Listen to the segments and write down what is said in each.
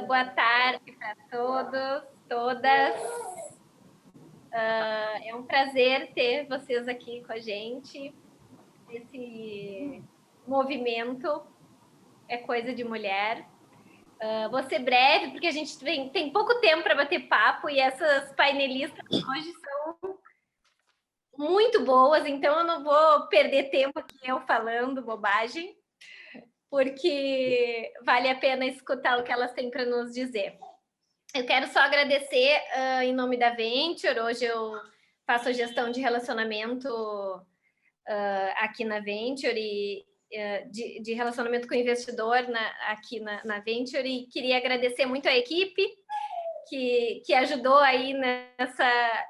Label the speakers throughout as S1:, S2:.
S1: Boa tarde para todos, todas. É um prazer ter vocês aqui com a gente. Esse movimento é coisa de mulher. Vou ser breve, porque a gente tem pouco tempo para bater papo e essas painelistas hoje são muito boas, então eu não vou perder tempo aqui eu falando bobagem, porque vale a pena escutar o que elas têm para nos dizer. Eu quero só agradecer em nome da Venture. Hoje eu faço a gestão de relacionamento aqui na Venture e de relacionamento com o investidor aqui na Venture, e queria agradecer muito a equipe que ajudou aí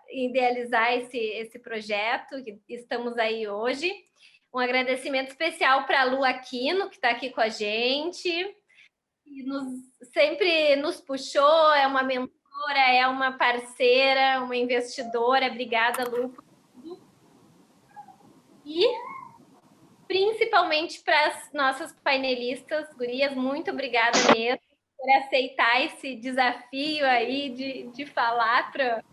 S1: idealizar esse projeto, que estamos aí hoje. Um agradecimento especial para a Lu Aquino, que está aqui com a gente, e sempre nos puxou, é uma mentora, é uma parceira, uma investidora. Obrigada, Lu, por tudo. E principalmente para as nossas painelistas, gurias, muito obrigada mesmo por aceitar esse desafio aí de falar para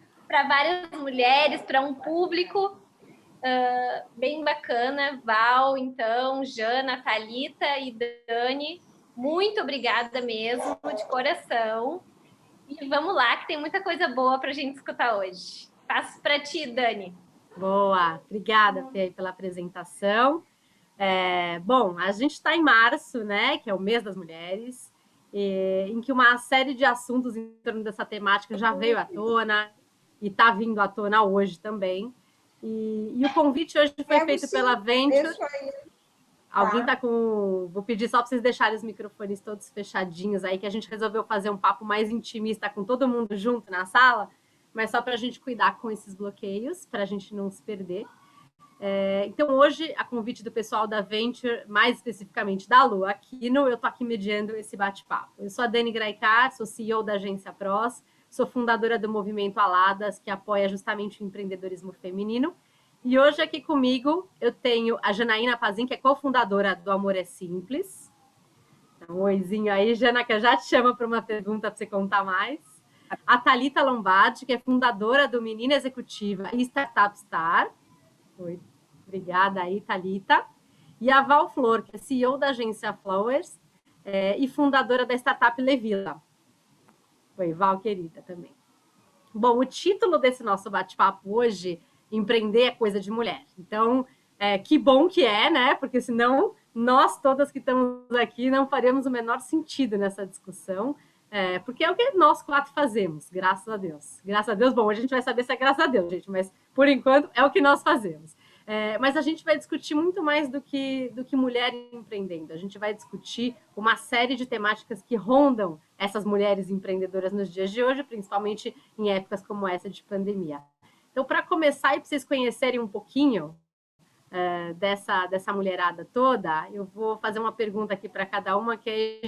S1: várias mulheres, para um público bem bacana. Val, então, Jana, Thalita e Dani, muito obrigada mesmo, de coração. E vamos lá, que tem muita coisa boa para a gente escutar hoje. Passo para ti, Dani.
S2: Boa, obrigada, Fê, pela apresentação. Bom, a gente está em março, né, que é o mês das mulheres, em que uma série de assuntos em torno dessa temática já veio à tona e está vindo à tona hoje também. E o convite hoje foi feito pela Venture. Alguém está com... Vou pedir só para vocês deixarem os microfones todos fechadinhos aí, que a gente resolveu fazer um papo mais intimista com todo mundo junto na sala, mas só para a gente cuidar com esses bloqueios, para a gente não se perder. Então, hoje, a convite do pessoal da Venture, mais especificamente da Lu Aquino, eu estou aqui mediando esse bate-papo. Eu sou a Dani Graicar, sou CEO da Agência Pros, sou fundadora do movimento Aladas, que apoia justamente o empreendedorismo feminino. E hoje aqui comigo eu tenho a Janaína Pazin, que é cofundadora do Amor é Simples. Então, um oizinho aí, Jana, que eu já te chamo para uma pergunta para você contar mais. A Thalita Lombardi, que é fundadora do Menina Executiva e Startup Star. Oi, obrigada aí, Thalita. E a Val Flor, que é CEO da agência Flowers e fundadora da startup Levila. Oi, Val, querida, também. Bom, o título desse nosso bate-papo hoje, Empreender é Coisa de Mulher. Então, que bom que é, né? Porque senão nós todas que estamos aqui não faremos o menor sentido nessa discussão, porque é o que nós quatro fazemos, graças a Deus. Graças a Deus, bom, a gente vai saber se é graças a Deus, gente, mas por enquanto é o que nós fazemos. Mas a gente vai discutir muito mais do que mulher empreendendo. A gente vai discutir uma série de temáticas que rondam essas mulheres empreendedoras nos dias de hoje, principalmente em épocas como essa de pandemia. Então, para começar e para vocês conhecerem um pouquinho dessa mulherada toda, eu vou fazer uma pergunta aqui para cada uma, que aí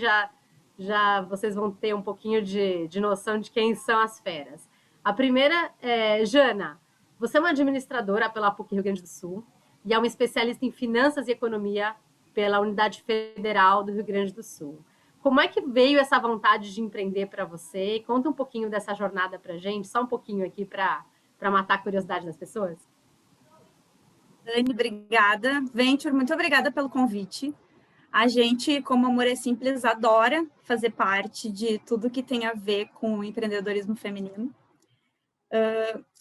S2: já vocês vão ter um pouquinho de noção de quem são as feras. A primeira é Jana. Você é uma administradora pela PUC Rio Grande do Sul e é uma especialista em finanças e economia pela Unidade Federal do Rio Grande do Sul. Como é que veio essa vontade de empreender para você? Conta um pouquinho dessa jornada para a gente, só um pouquinho aqui para matar a curiosidade das pessoas.
S3: Dani, obrigada. Venture, muito obrigada pelo convite. A gente, como Amor é Simples, adora fazer parte de tudo que tem a ver com o empreendedorismo feminino.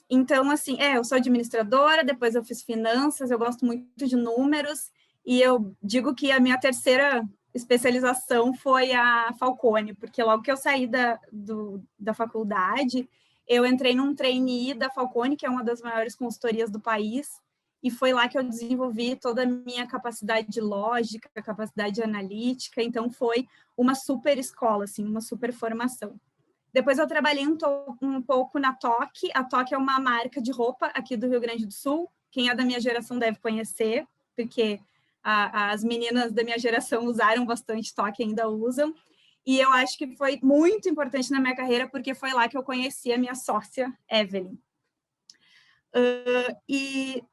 S3: Então, assim, eu sou administradora, depois eu fiz finanças, eu gosto muito de números, e eu digo que a minha terceira especialização foi a Falcone, porque logo que eu saí da faculdade, eu entrei num trainee da Falcone, que é uma das maiores consultorias do país, e foi lá que eu desenvolvi toda a minha capacidade lógica, capacidade analítica, então foi uma super escola, assim, uma super formação. Depois eu trabalhei um pouco na Toque. A Toque é uma marca de roupa aqui do Rio Grande do Sul. Quem é da minha geração deve conhecer, porque as meninas da minha geração usaram bastante Toque, ainda usam. E eu acho que foi muito importante na minha carreira, porque foi lá que eu conheci a minha sócia, Evelyn. E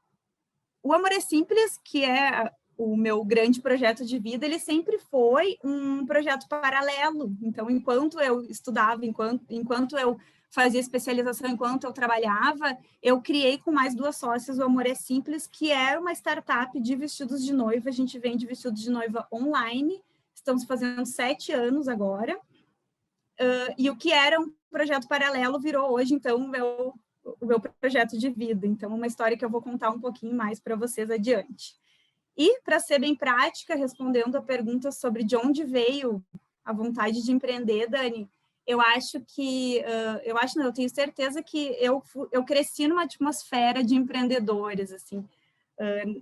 S3: o Amor é Simples, que é o meu grande projeto de vida, ele sempre foi um projeto paralelo. Então, enquanto eu estudava, enquanto eu fazia especialização, enquanto eu trabalhava, eu criei com mais 2 sócias o Amor é Simples, que era uma startup de vestidos de noiva. A gente vende vestidos de noiva online, estamos fazendo 7 anos agora. E o que era um projeto paralelo virou hoje, então, o meu projeto de vida. Então, uma história que eu vou contar um pouquinho mais para vocês adiante. E, para ser bem prática, respondendo a pergunta sobre de onde veio a vontade de empreender, Dani, eu tenho certeza que eu cresci numa atmosfera de empreendedores, assim.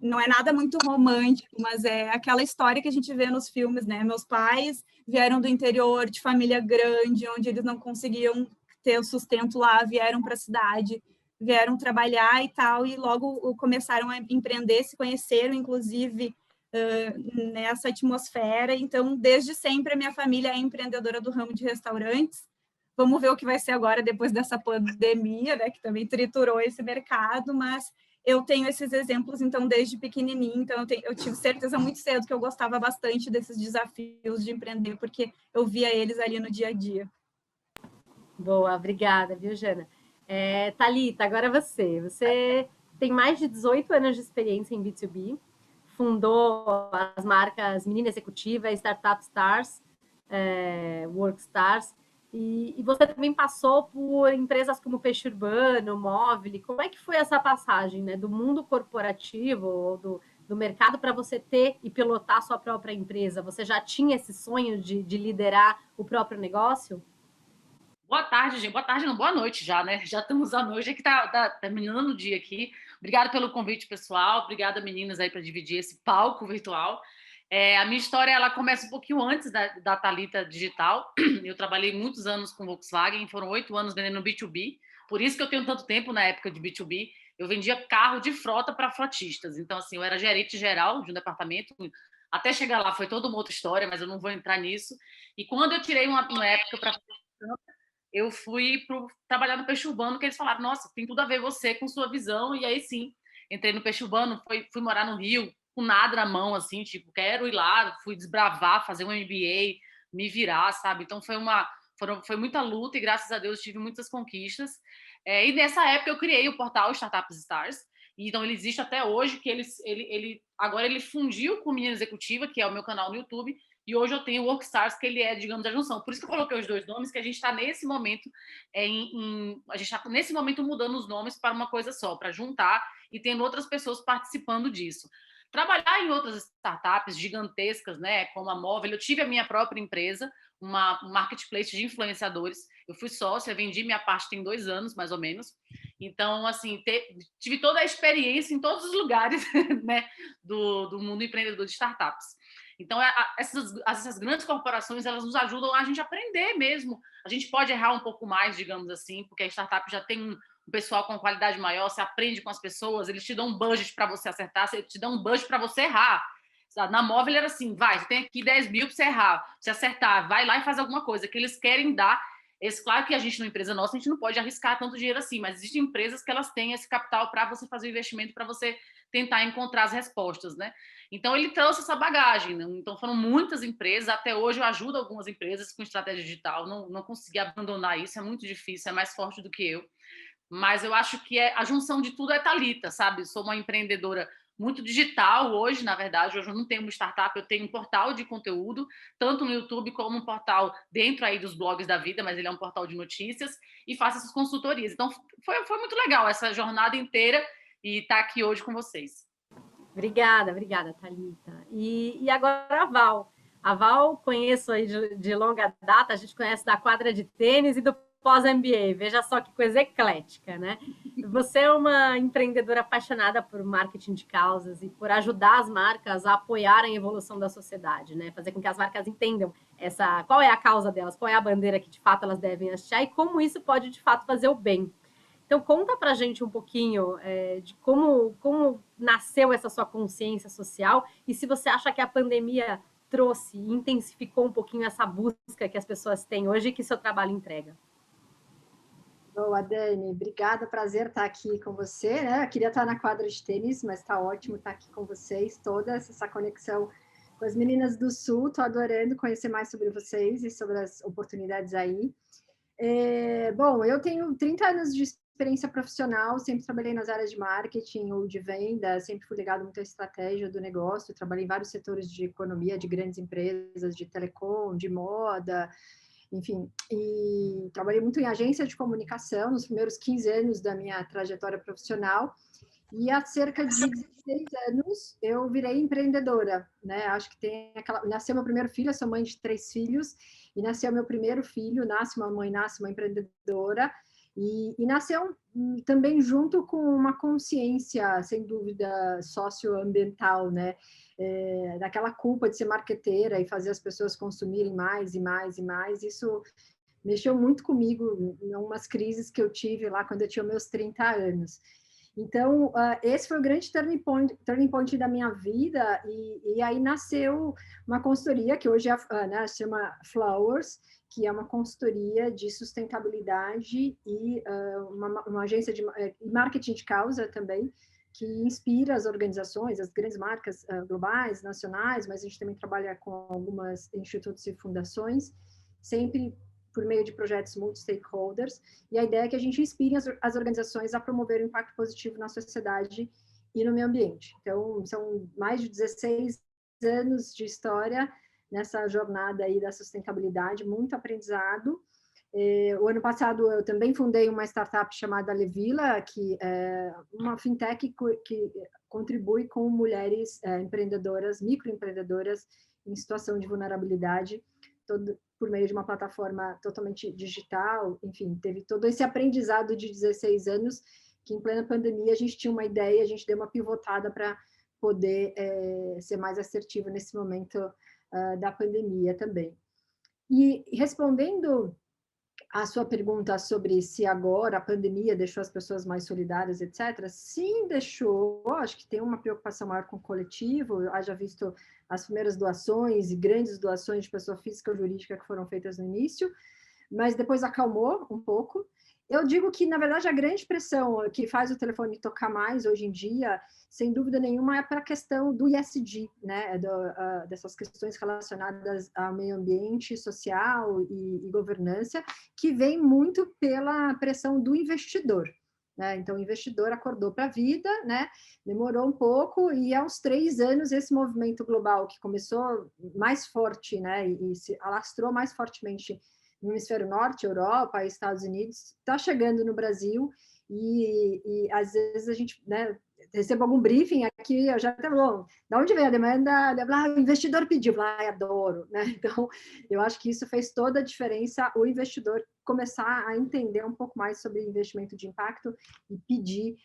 S3: Não é nada muito romântico, mas é aquela história que a gente vê nos filmes, né? Meus pais vieram do interior, de família grande, onde eles não conseguiam ter o sustento lá, vieram para a cidade, vieram trabalhar e tal, e logo começaram a empreender, se conheceram, inclusive, nessa atmosfera. Então, desde sempre, a minha família é empreendedora do ramo de restaurantes. Vamos ver o que vai ser agora, depois dessa pandemia, né, que também triturou esse mercado, mas eu tenho esses exemplos, então, desde pequenininho. Então, eu tive certeza muito cedo que eu gostava bastante desses desafios de empreender, porque eu via eles ali no dia a dia.
S2: Boa, obrigada, viu, Jana? Thalita, agora você. Você tem mais de 18 anos de experiência em B2B, fundou as marcas Menina Executiva, Startup Stars, Workstars, e você também passou por empresas como Peixe Urbano, Móvel. Como é que foi essa passagem, né, do mundo corporativo ou do mercado para você ter e pilotar a sua própria empresa? Você já tinha esse sonho de liderar o próprio negócio?
S4: Boa tarde, gente. Boa tarde, não, boa noite já, né? Já estamos à noite, que tá terminando o dia aqui. Obrigada pelo convite, pessoal. Obrigada, meninas, aí, para dividir esse palco virtual. A minha história, ela começa um pouquinho antes da Thalita Digital. Eu trabalhei muitos anos com Volkswagen, foram 8 anos vendendo B2B. Por isso que eu tenho tanto tempo na época de B2B. Eu vendia carro de frota para frotistas. Então, assim, eu era gerente geral de um departamento. Até chegar lá foi toda uma outra história, mas eu não vou entrar nisso. E quando eu tirei uma época para eu fui trabalhar no Peixe Urbano, que eles falaram, nossa, tem tudo a ver você com sua visão, e aí sim, entrei no Peixe Urbano, fui morar no Rio, com nada na mão, assim, tipo, quero ir lá, fui desbravar, fazer um MBA, me virar, sabe? Então foi muita luta e graças a Deus tive muitas conquistas. E nessa época eu criei o portal Startup Stars, e então ele existe até hoje, que agora ele fundiu com Menina Executiva, que é o meu canal no YouTube, e hoje eu tenho o Workstars, que ele é, digamos, a junção. Por isso que eu coloquei os 2 nomes, que a gente está nesse momento a gente está nesse momento mudando os nomes para uma coisa só, para juntar e tendo outras pessoas participando disso. Trabalhar em outras startups gigantescas, né, como a Móvel, eu tive a minha própria empresa, um marketplace de influenciadores. Eu fui sócia, vendi minha parte tem 2 anos, mais ou menos. Então, assim, tive toda a experiência em todos os lugares, né, do mundo empreendedor de startups. Então, essas grandes corporações, elas nos ajudam a gente aprender mesmo. A gente pode errar um pouco mais, digamos assim, porque a startup já tem um pessoal com qualidade maior, você aprende com as pessoas, eles te dão um budget para você acertar, eles te dão um budget para você errar. Na Móvel era assim, vai, você tem aqui 10 mil para você errar, pra você acertar, vai lá e faz alguma coisa, que eles querem dar. Claro que a gente, numa empresa nossa, a gente não pode arriscar tanto dinheiro assim, mas existem empresas que elas têm esse capital para você fazer o investimento, para você tentar encontrar as respostas, né? Então, ele trouxe essa bagagem, né? Então, foram muitas empresas, até hoje eu ajudo algumas empresas com estratégia digital, não consegui abandonar isso, é muito difícil, é mais forte do que eu, mas eu acho que a junção de tudo é Thalita, sabe? Sou uma empreendedora muito digital hoje, na verdade, hoje eu não tenho uma startup, eu tenho um portal de conteúdo, tanto no YouTube como um portal dentro aí dos blogs da vida, mas ele é um portal de notícias, e faço essas consultorias. Então, foi muito legal essa jornada inteira e estar aqui hoje com vocês.
S2: Obrigada, Thalita. E agora a Val. A Val conheço aí de longa data, a gente conhece da quadra de tênis e do pós-MBA. Veja só que coisa eclética, né? Você é uma empreendedora apaixonada por marketing de causas e por ajudar as marcas a apoiarem a evolução da sociedade, né? Fazer com que as marcas entendam qual é a causa delas, qual é a bandeira que de fato elas devem hastear e como isso pode de fato fazer o bem. Então, conta pra gente um pouquinho de como nasceu essa sua consciência social e se você acha que a pandemia trouxe e intensificou um pouquinho essa busca que as pessoas têm hoje e que seu trabalho entrega.
S5: Boa, Dani, obrigada, prazer estar aqui com você, né? Eu queria estar na quadra de tênis, mas está ótimo estar aqui com vocês, toda essa conexão com as meninas do Sul, estou adorando conhecer mais sobre vocês e sobre as oportunidades aí. Bom, eu tenho 30 anos de experiência profissional, sempre trabalhei nas áreas de marketing ou de venda, sempre fui ligado muito à estratégia do negócio, trabalhei em vários setores de economia, de grandes empresas, de telecom, de moda, enfim, e trabalhei muito em agência de comunicação nos primeiros 15 anos da minha trajetória profissional, e há cerca de 16 anos eu virei empreendedora, né? Acho que tem aquela... Nasceu meu primeiro filho, eu sou mãe de 3 filhos, e nasceu meu primeiro filho, nasce uma mãe, nasce uma empreendedora, e nasceu também junto com uma consciência, sem dúvida, socioambiental, né? Daquela culpa de ser marqueteira e fazer as pessoas consumirem mais e mais e mais, isso mexeu muito comigo em umas crises que eu tive lá quando eu tinha meus 30 anos. Então, esse foi o grande turning point da minha vida, e aí nasceu uma consultoria que hoje né, se chama Flowers, que é uma consultoria de sustentabilidade e uma agência de marketing de causa também, que inspira as organizações, as grandes marcas globais, nacionais, mas a gente também trabalha com algumas institutos e fundações, sempre por meio de projetos multi-stakeholders, e a ideia é que a gente inspire as organizações a promover o impacto positivo na sociedade e no meio ambiente. Então, são mais de 16 anos de história nessa jornada aí da sustentabilidade, muito aprendizado. O ano passado eu também fundei uma startup chamada Levila, que é uma fintech que contribui com mulheres empreendedoras, microempreendedoras em situação de vulnerabilidade, por meio de uma plataforma totalmente digital. Enfim, teve todo esse aprendizado de 16 anos, que em plena pandemia a gente tinha uma ideia, a gente deu uma pivotada para poder ser mais assertivo nesse momento da pandemia também. E respondendo a sua pergunta sobre se agora a pandemia deixou as pessoas mais solidárias, etc., sim, deixou. Acho que tem uma preocupação maior com o coletivo. Eu haja visto as primeiras doações e grandes doações de pessoa física ou jurídica que foram feitas no início, mas depois acalmou um pouco. Eu digo que, na verdade, a grande pressão que faz o telefone tocar mais hoje em dia, sem dúvida nenhuma, é para a questão do ESG, né? Dessas questões relacionadas ao meio ambiente, social e governança, que vem muito pela pressão do investidor. Né? Então, o investidor acordou para a vida, né? Demorou um pouco, e há uns 3 anos esse movimento global que começou mais forte, né? E se alastrou mais fortemente no hemisfério norte, Europa, Estados Unidos, está chegando no Brasil, e às vezes a gente, né, recebe algum briefing aqui, eu já até bom, da onde vem a demanda? O investidor pediu, adoro, né? Então, eu acho que isso fez toda a diferença, o investidor começar a entender um pouco mais sobre investimento de impacto e pedir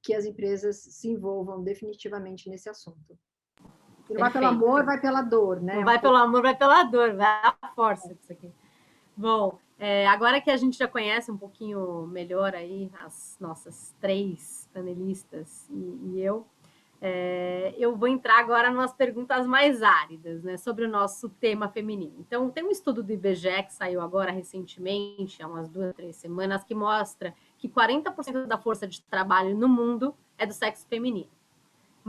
S5: que as empresas se envolvam definitivamente nesse assunto. E não vai pelo amor, vai pela dor, né?
S2: Não vai pelo amor, vai pela dor, vai a força disso aqui. Bom, agora que a gente já conhece um pouquinho melhor aí as nossas 3 panelistas e eu vou entrar agora nas perguntas mais áridas, né, sobre o nosso tema feminino. Então, tem um estudo do IBGE que saiu agora recentemente, há umas 2, 3 semanas, que mostra que 40% da força de trabalho no mundo é do sexo feminino.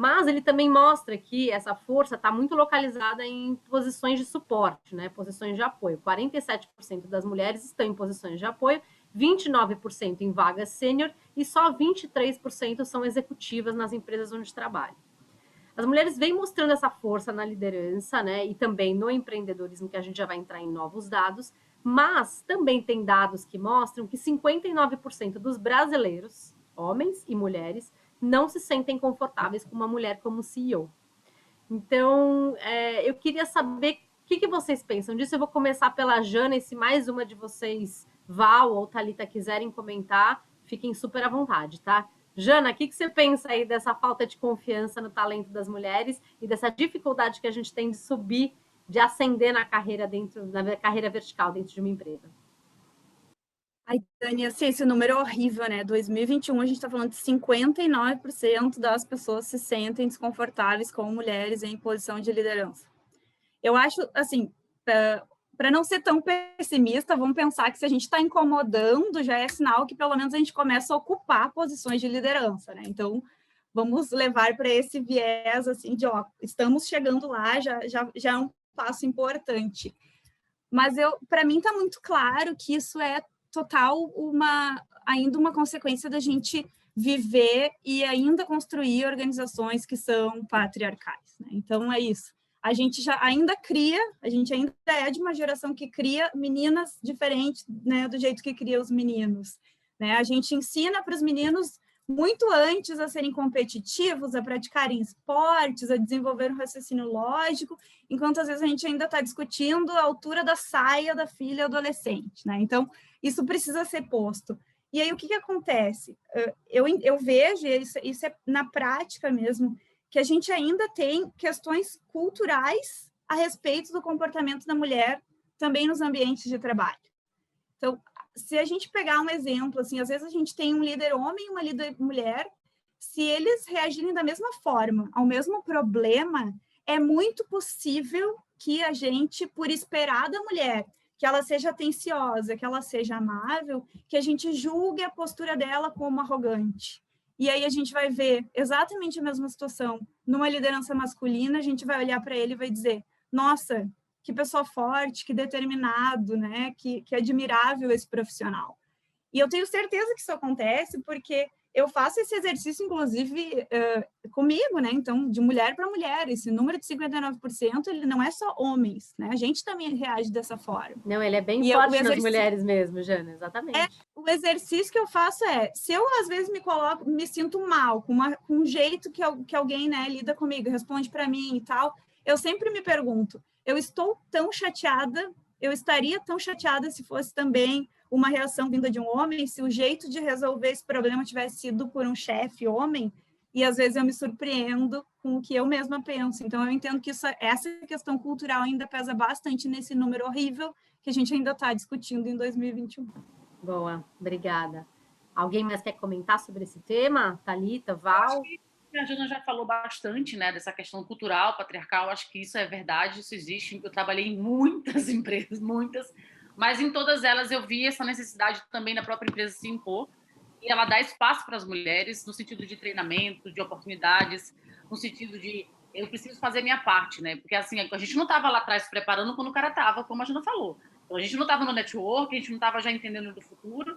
S2: Mas ele também mostra que essa força está muito localizada em posições de suporte, né? Posições de apoio. 47% das mulheres estão em posições de apoio, 29% em vagas sênior e só 23% são executivas nas empresas onde trabalham. As mulheres vêm mostrando essa força na liderança, né? E também no empreendedorismo, que a gente já vai entrar em novos dados, mas também tem dados que mostram que 59% dos brasileiros, homens e mulheres, não se sentem confortáveis com uma mulher como CEO. Então, eu queria saber o que vocês pensam disso. Eu vou começar pela Jana, e se mais uma de vocês, Val ou Thalita, quiserem comentar, fiquem super à vontade, tá? Jana, o que você pensa aí dessa falta de confiança no talento das mulheres e dessa dificuldade que a gente tem de subir, de ascender na carreira vertical dentro de uma empresa?
S3: Ai, Dani, assim, esse número é horrível, né? 2021, a gente está falando de 59% das pessoas se sentem desconfortáveis com mulheres em posição de liderança. Eu acho, assim, para não ser tão pessimista, vamos pensar que se a gente está incomodando, já é sinal que pelo menos a gente começa a ocupar posições de liderança, né? Então, vamos levar para esse viés assim de, ó, estamos chegando lá, já é um passo importante. Mas para mim está muito claro que isso é total ainda uma consequência da gente viver e ainda construir organizações que são patriarcais, né? Então é isso. A gente a gente ainda é de uma geração que cria meninas diferentes, né, do jeito que cria os meninos, né? A gente ensina para os meninos muito antes a serem competitivos, a praticarem esportes, a desenvolver um raciocínio lógico, enquanto às vezes a gente ainda está discutindo a altura da saia da filha adolescente, né? Então, isso precisa ser posto. E aí, o que acontece? Eu vejo, isso é na prática mesmo, que a gente ainda tem questões culturais a respeito do comportamento da mulher também nos ambientes de trabalho. Então, se a gente pegar um exemplo, assim, às vezes a gente tem um líder homem e uma líder mulher, se eles reagirem da mesma forma ao mesmo problema, é muito possível que a gente, por esperar da mulher que ela seja atenciosa, que ela seja amável, que a gente julgue a postura dela como arrogante. E aí a gente vai ver exatamente a mesma situação. Numa liderança masculina, a gente vai olhar para ele e vai dizer, nossa, que pessoa forte, que determinado, né? Que admirável esse profissional. E eu tenho certeza que isso acontece porque eu faço esse exercício, inclusive, comigo, né? Então, de mulher para mulher, esse número de 59%, ele não é só homens, né? A gente também reage dessa forma.
S2: Não, ele é bem forte nas mulheres mesmo, Jana, exatamente.
S3: O exercício que eu faço se eu às vezes me sinto mal com um jeito que alguém, né, lida comigo, responde para mim e tal, eu sempre me pergunto, eu estaria tão chateada se fosse também uma reação vinda de um homem, se o jeito de resolver esse problema tivesse sido por um chefe homem, e às vezes eu me surpreendo com o que eu mesma penso. Então, eu entendo que essa questão cultural ainda pesa bastante nesse número horrível que a gente ainda está discutindo em 2021.
S2: Boa, obrigada. Alguém mais quer comentar sobre esse tema? Thalita, Val?
S4: A Jana já falou bastante, né, dessa questão cultural, patriarcal, acho que isso é verdade, isso existe. Eu trabalhei em muitas empresas, muitas, mas em todas elas eu vi essa necessidade também da própria empresa se impor, e ela dá espaço para as mulheres, no sentido de treinamento, de oportunidades, no sentido de eu preciso fazer minha parte, né? Porque assim, a gente não estava lá atrás se preparando quando o cara estava, como a Jana falou. Então, a gente não estava no network, a gente não estava já entendendo do futuro,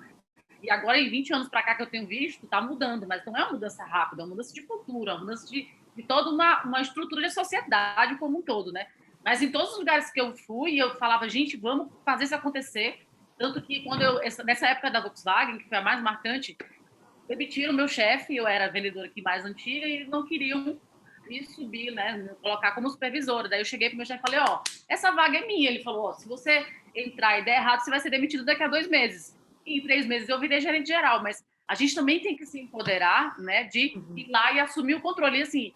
S4: e agora, em 20 anos para cá que eu tenho visto, está mudando, mas não é uma mudança rápida, é uma mudança de cultura, é uma mudança de toda uma estrutura de sociedade como um todo, né? Mas em todos os lugares que eu fui, eu falava, gente, vamos fazer isso acontecer. Tanto que, nessa época da Volkswagen, que foi a mais marcante, demitiram o meu chefe, eu era a vendedora aqui mais antiga, e eles não queriam me subir, né? Me colocar como supervisora. Daí eu cheguei para o meu chefe e falei, essa vaga é minha. Ele falou, se você entrar e der errado, você vai ser demitido daqui a 2 meses. E em 3 meses eu virei gerente geral, mas a gente também tem que se empoderar, né, de ir lá e assumir o controle. E assim,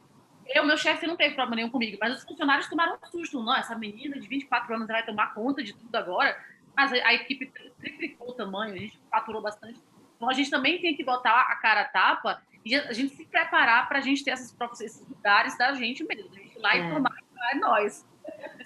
S4: meu chefe não teve problema nenhum comigo, mas os funcionários tomaram um susto. Não, essa menina de 24 anos vai tomar conta de tudo agora. Mas a equipe triplicou o tamanho, a gente faturou bastante. Então a gente também tem que botar a cara a tapa e a gente se preparar para a gente ter esses lugares da gente mesmo. A gente ir lá e tomar, é nós.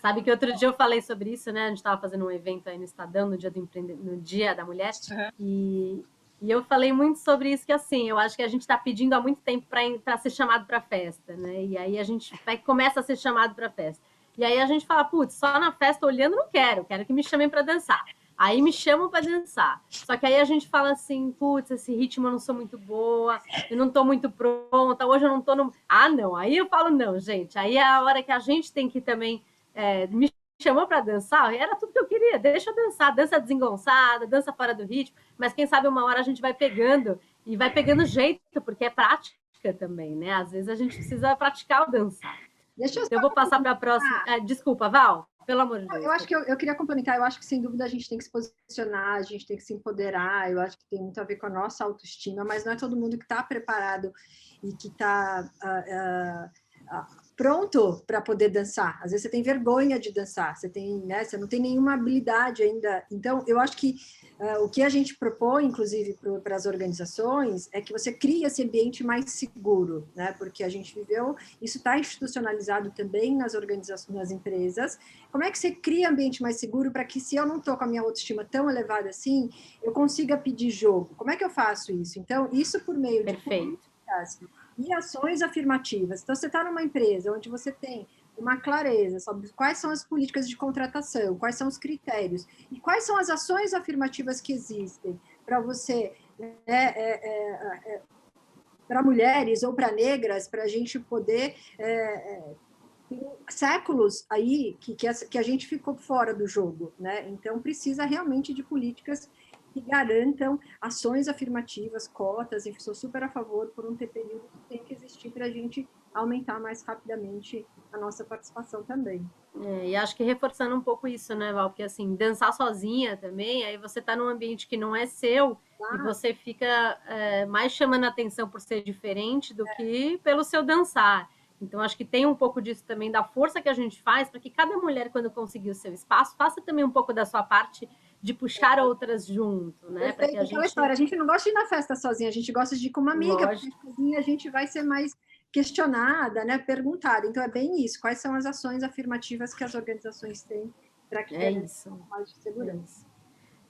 S2: Sabe que outro dia eu falei sobre isso, né? A gente estava fazendo um evento aí no Estadão, no Dia da Mulher, e eu falei muito sobre isso, que assim, eu acho que a gente está pedindo há muito tempo para ser chamado para festa, né? E aí a gente começa a ser chamado para festa. E aí a gente fala, putz, só na festa olhando não quero que me chamem para dançar. Aí me chamam para dançar. Só que aí a gente fala assim, putz, esse ritmo eu não sou muito boa, eu não estou muito pronta, hoje eu não estou no... Ah, não. Aí eu falo, não, gente. Aí é a hora que a gente tem que também... me chamou para dançar, era tudo que eu queria, deixa eu dançar, dança desengonçada, dança fora do ritmo, mas quem sabe uma hora a gente vai pegando, e vai pegando jeito, porque é prática também, né? Às vezes a gente precisa praticar o dançar. Então, eu vou passar para a próxima. Desculpa, Val, pelo amor de Deus.
S5: Eu acho que eu queria complementar, eu acho que sem dúvida a gente tem que se posicionar, a gente tem que se empoderar, eu acho que tem muito a ver com a nossa autoestima, mas não é todo mundo que está preparado e que está pronto para poder dançar. Às vezes você tem vergonha de dançar, você tem, né, você não tem nenhuma habilidade ainda. Então, eu acho que o que a gente propõe, inclusive, para as organizações, é que você crie esse ambiente mais seguro, né? Porque a gente viveu, isso está institucionalizado também nas organizações, nas empresas. Como é que você cria ambiente mais seguro para que, se eu não estou com a minha autoestima tão elevada assim, eu consiga pedir jogo? Como é que eu faço isso? Então, isso por meio de políticas e ações afirmativas. Então, você está numa empresa onde você tem uma clareza sobre quais são as políticas de contratação, quais são os critérios e quais são as ações afirmativas que existem para você, para mulheres ou para negras, para a gente poder tem séculos aí que a gente ficou fora do jogo, né? Então precisa realmente de políticas que garantam ações afirmativas, cotas, e sou super a favor por um período que tem que existir para a gente aumentar mais rapidamente a nossa participação também.
S2: E acho que reforçando um pouco isso, né, Val? Porque assim, dançar sozinha também, aí você está num ambiente que não é seu e você fica mais chamando a atenção por ser diferente do que pelo seu dançar. Então, acho que tem um pouco disso também, da força que a gente faz para que cada mulher, quando conseguir o seu espaço, faça também um pouco da sua parte de puxar outras junto, né?
S5: Perfeito, aquela história, a gente não gosta de ir na festa sozinha, a gente gosta de ir com uma amiga, porque sozinha a gente vai ser mais questionada, né? Perguntada. Então, é bem isso. Quais são as ações afirmativas que as organizações têm para que
S2: isso
S5: mais de segurança?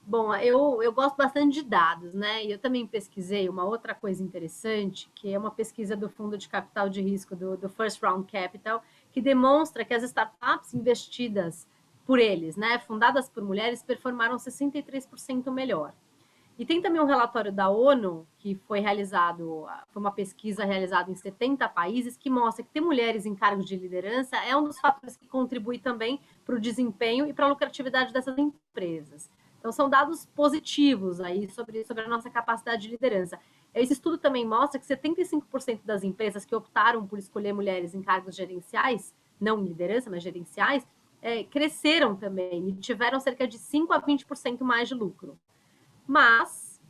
S2: Bom, eu gosto bastante de dados, né? E eu também pesquisei uma outra coisa interessante, que é uma pesquisa do Fundo de Capital de Risco, do First Round Capital, que demonstra que as startups investidas por eles, né, fundadas por mulheres, performaram 63% melhor. E tem também um relatório da ONU, que foi uma pesquisa realizada em 70 países, que mostra que ter mulheres em cargos de liderança é um dos fatores que contribui também para o desempenho e para a lucratividade dessas empresas. Então, são dados positivos aí sobre a nossa capacidade de liderança. Esse estudo também mostra que 75% das empresas que optaram por escolher mulheres em cargos gerenciais, não em liderança, mas gerenciais, cresceram também e tiveram cerca de 5 a 20% mais de lucro. Mas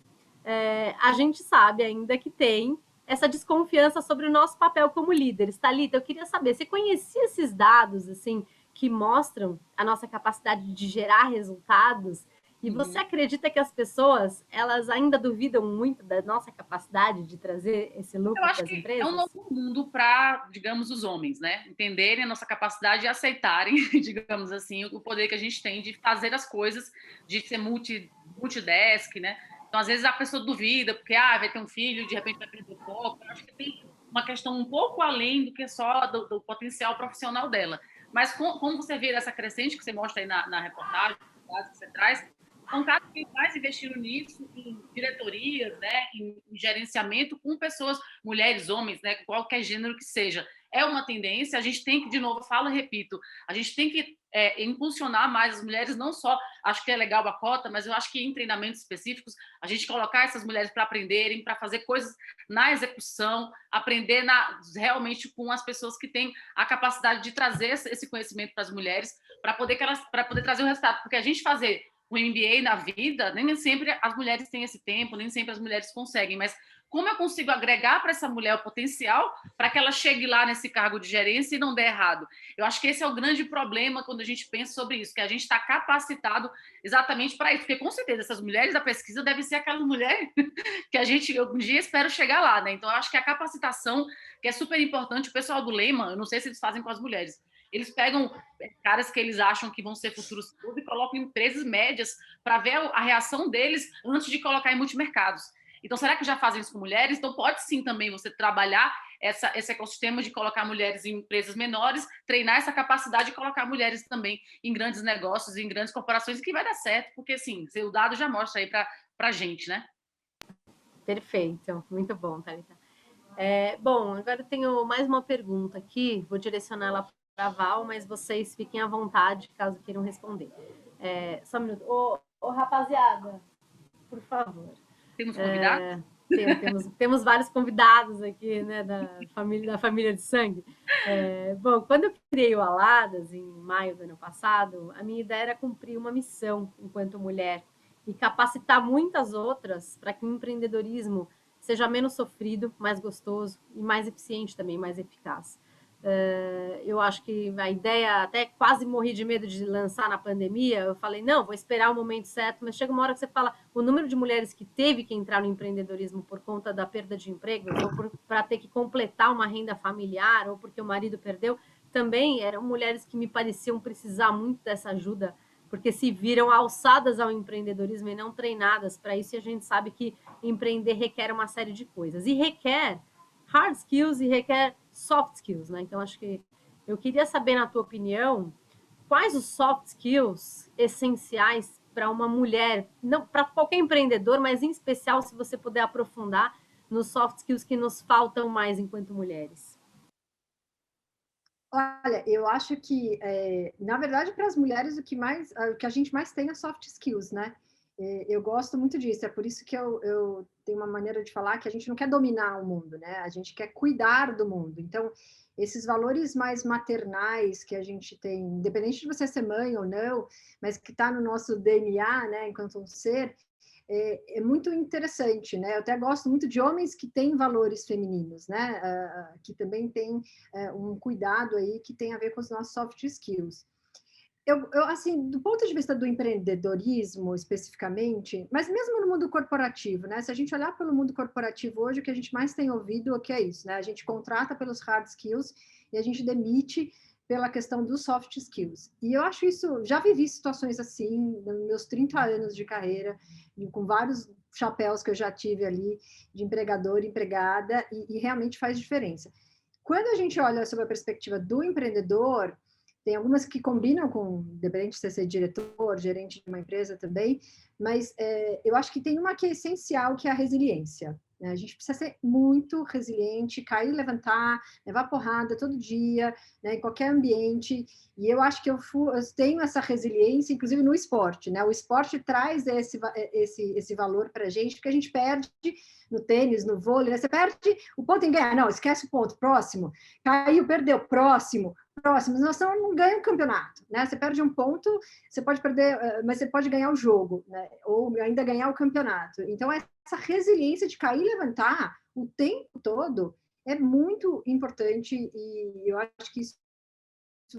S2: a gente sabe ainda que tem essa desconfiança sobre o nosso papel como líderes. Thalita, eu queria saber, você conhecia esses dados assim que mostram a nossa capacidade de gerar resultados? E você acredita que as pessoas, elas ainda duvidam muito da nossa capacidade de trazer esse lucro para as empresas?
S4: É um novo mundo para, digamos, os homens, né? Entenderem a nossa capacidade e aceitarem, digamos assim, o poder que a gente tem de fazer as coisas, de ser multidesk, né? Então, às vezes, a pessoa duvida, porque vai ter um filho, de repente vai perder foco. Eu acho que tem uma questão um pouco além do que só do potencial profissional dela. Mas como você vê essa crescente que você mostra aí na reportagem, que você traz, são cada vez mais investindo nisso, em diretorias, né, em gerenciamento com pessoas, mulheres, homens, né, qualquer gênero que seja. É uma tendência, a gente tem que, de novo, falo e repito, a gente tem que impulsionar mais as mulheres, não só, acho que é legal a cota, mas eu acho que em treinamentos específicos, a gente colocar essas mulheres para aprenderem, para fazer coisas na execução, aprender realmente com as pessoas que têm a capacidade de trazer esse conhecimento para as mulheres, para poder trazer o resultado, porque a gente fazer o MBA na vida, nem sempre as mulheres têm esse tempo, nem sempre as mulheres conseguem, mas como eu consigo agregar para essa mulher o potencial para que ela chegue lá nesse cargo de gerência e não dê errado? Eu acho que esse é o grande problema quando a gente pensa sobre isso, que a gente está capacitado exatamente para isso, porque com certeza essas mulheres da pesquisa devem ser aquelas mulheres que a gente, um dia, espero chegar lá, né? Então, eu acho que a capacitação, que é super importante, o pessoal do Lema, eu não sei se eles fazem com as mulheres, eles pegam caras que eles acham que vão ser futuros e colocam em empresas médias para ver a reação deles antes de colocar em multimercados. Então, será que já fazem isso com mulheres? Então, pode sim também você trabalhar esse ecossistema de colocar mulheres em empresas menores, treinar essa capacidade de colocar mulheres também em grandes negócios, em grandes corporações, que vai dar certo, porque, assim, o dado já mostra aí para a gente, né?
S2: Perfeito, muito bom, Thalita. Bom, agora eu tenho mais uma pergunta aqui, vou direcionar ela para a Val, mas vocês fiquem à vontade, caso queiram responder. Só um minuto. Ô, rapaziada, por favor.
S4: Temos convidados?
S2: Temos vários convidados aqui, né, da família de sangue. Bom, quando eu criei o Aladas, em maio do ano passado, a minha ideia era cumprir uma missão enquanto mulher e capacitar muitas outras para que o empreendedorismo seja menos sofrido, mais gostoso e mais eficiente também, mais eficaz. Eu acho que a ideia, até quase morri de medo de lançar na pandemia, eu falei, não, vou esperar o momento certo, mas chega uma hora que você fala, o número de mulheres que teve que entrar no empreendedorismo por conta da perda de empregos, ou para ter que completar uma renda familiar, ou porque o marido perdeu, também eram mulheres que me pareciam precisar muito dessa ajuda, porque se viram alçadas ao empreendedorismo e não treinadas para isso, e a gente sabe que empreender requer uma série de coisas, e requer hard skills e requer soft skills, né? Então, acho que eu queria saber, na tua opinião, quais os soft skills essenciais para uma mulher, não para qualquer empreendedor, mas em especial se você puder aprofundar nos soft skills que nos faltam mais enquanto mulheres.
S5: Olha, eu acho que, na verdade, para as mulheres, o que a gente mais tem é soft skills, né? Eu gosto muito disso, é por isso que eu tenho uma maneira de falar que a gente não quer dominar o mundo, né? A gente quer cuidar do mundo. Então, esses valores mais maternais que a gente tem, independente de você ser mãe ou não, mas que está no nosso DNA, né, enquanto um ser, é muito interessante, né? Eu até gosto muito de homens que têm valores femininos, né? Que também têm um cuidado aí que tem a ver com os nossos soft skills. Assim, do ponto de vista do empreendedorismo especificamente, mas mesmo no mundo corporativo, né? Se a gente olhar pelo mundo corporativo hoje, o que a gente mais tem ouvido é que é isso, né? A gente contrata pelos hard skills e a gente demite pela questão dos soft skills. E eu acho isso, já vivi situações assim, nos meus 30 anos de carreira, com vários chapéus que eu já tive ali, de empregador, empregada, e realmente faz diferença. Quando a gente olha sobre a perspectiva do empreendedor, tem algumas que combinam com, independente de ser diretor, gerente de uma empresa também, mas eu acho que tem uma que é essencial, que é a resiliência. Né? A gente precisa ser muito resiliente, cair, levantar, levar porrada todo dia, né, em qualquer ambiente. E eu acho que eu tenho essa resiliência, inclusive no esporte. Né? O esporte traz esse valor para a gente, porque a gente perde no tênis, no vôlei, né? Você perde, o ponto em ganhar, não, esquece o ponto, próximo, caiu, perdeu, próximo, nós não ganha o campeonato, né? Você perde um ponto, você pode perder, mas você pode ganhar o jogo, né? Ou ainda ganhar o campeonato. Então, essa resiliência de cair e levantar o tempo todo é muito importante e eu acho que isso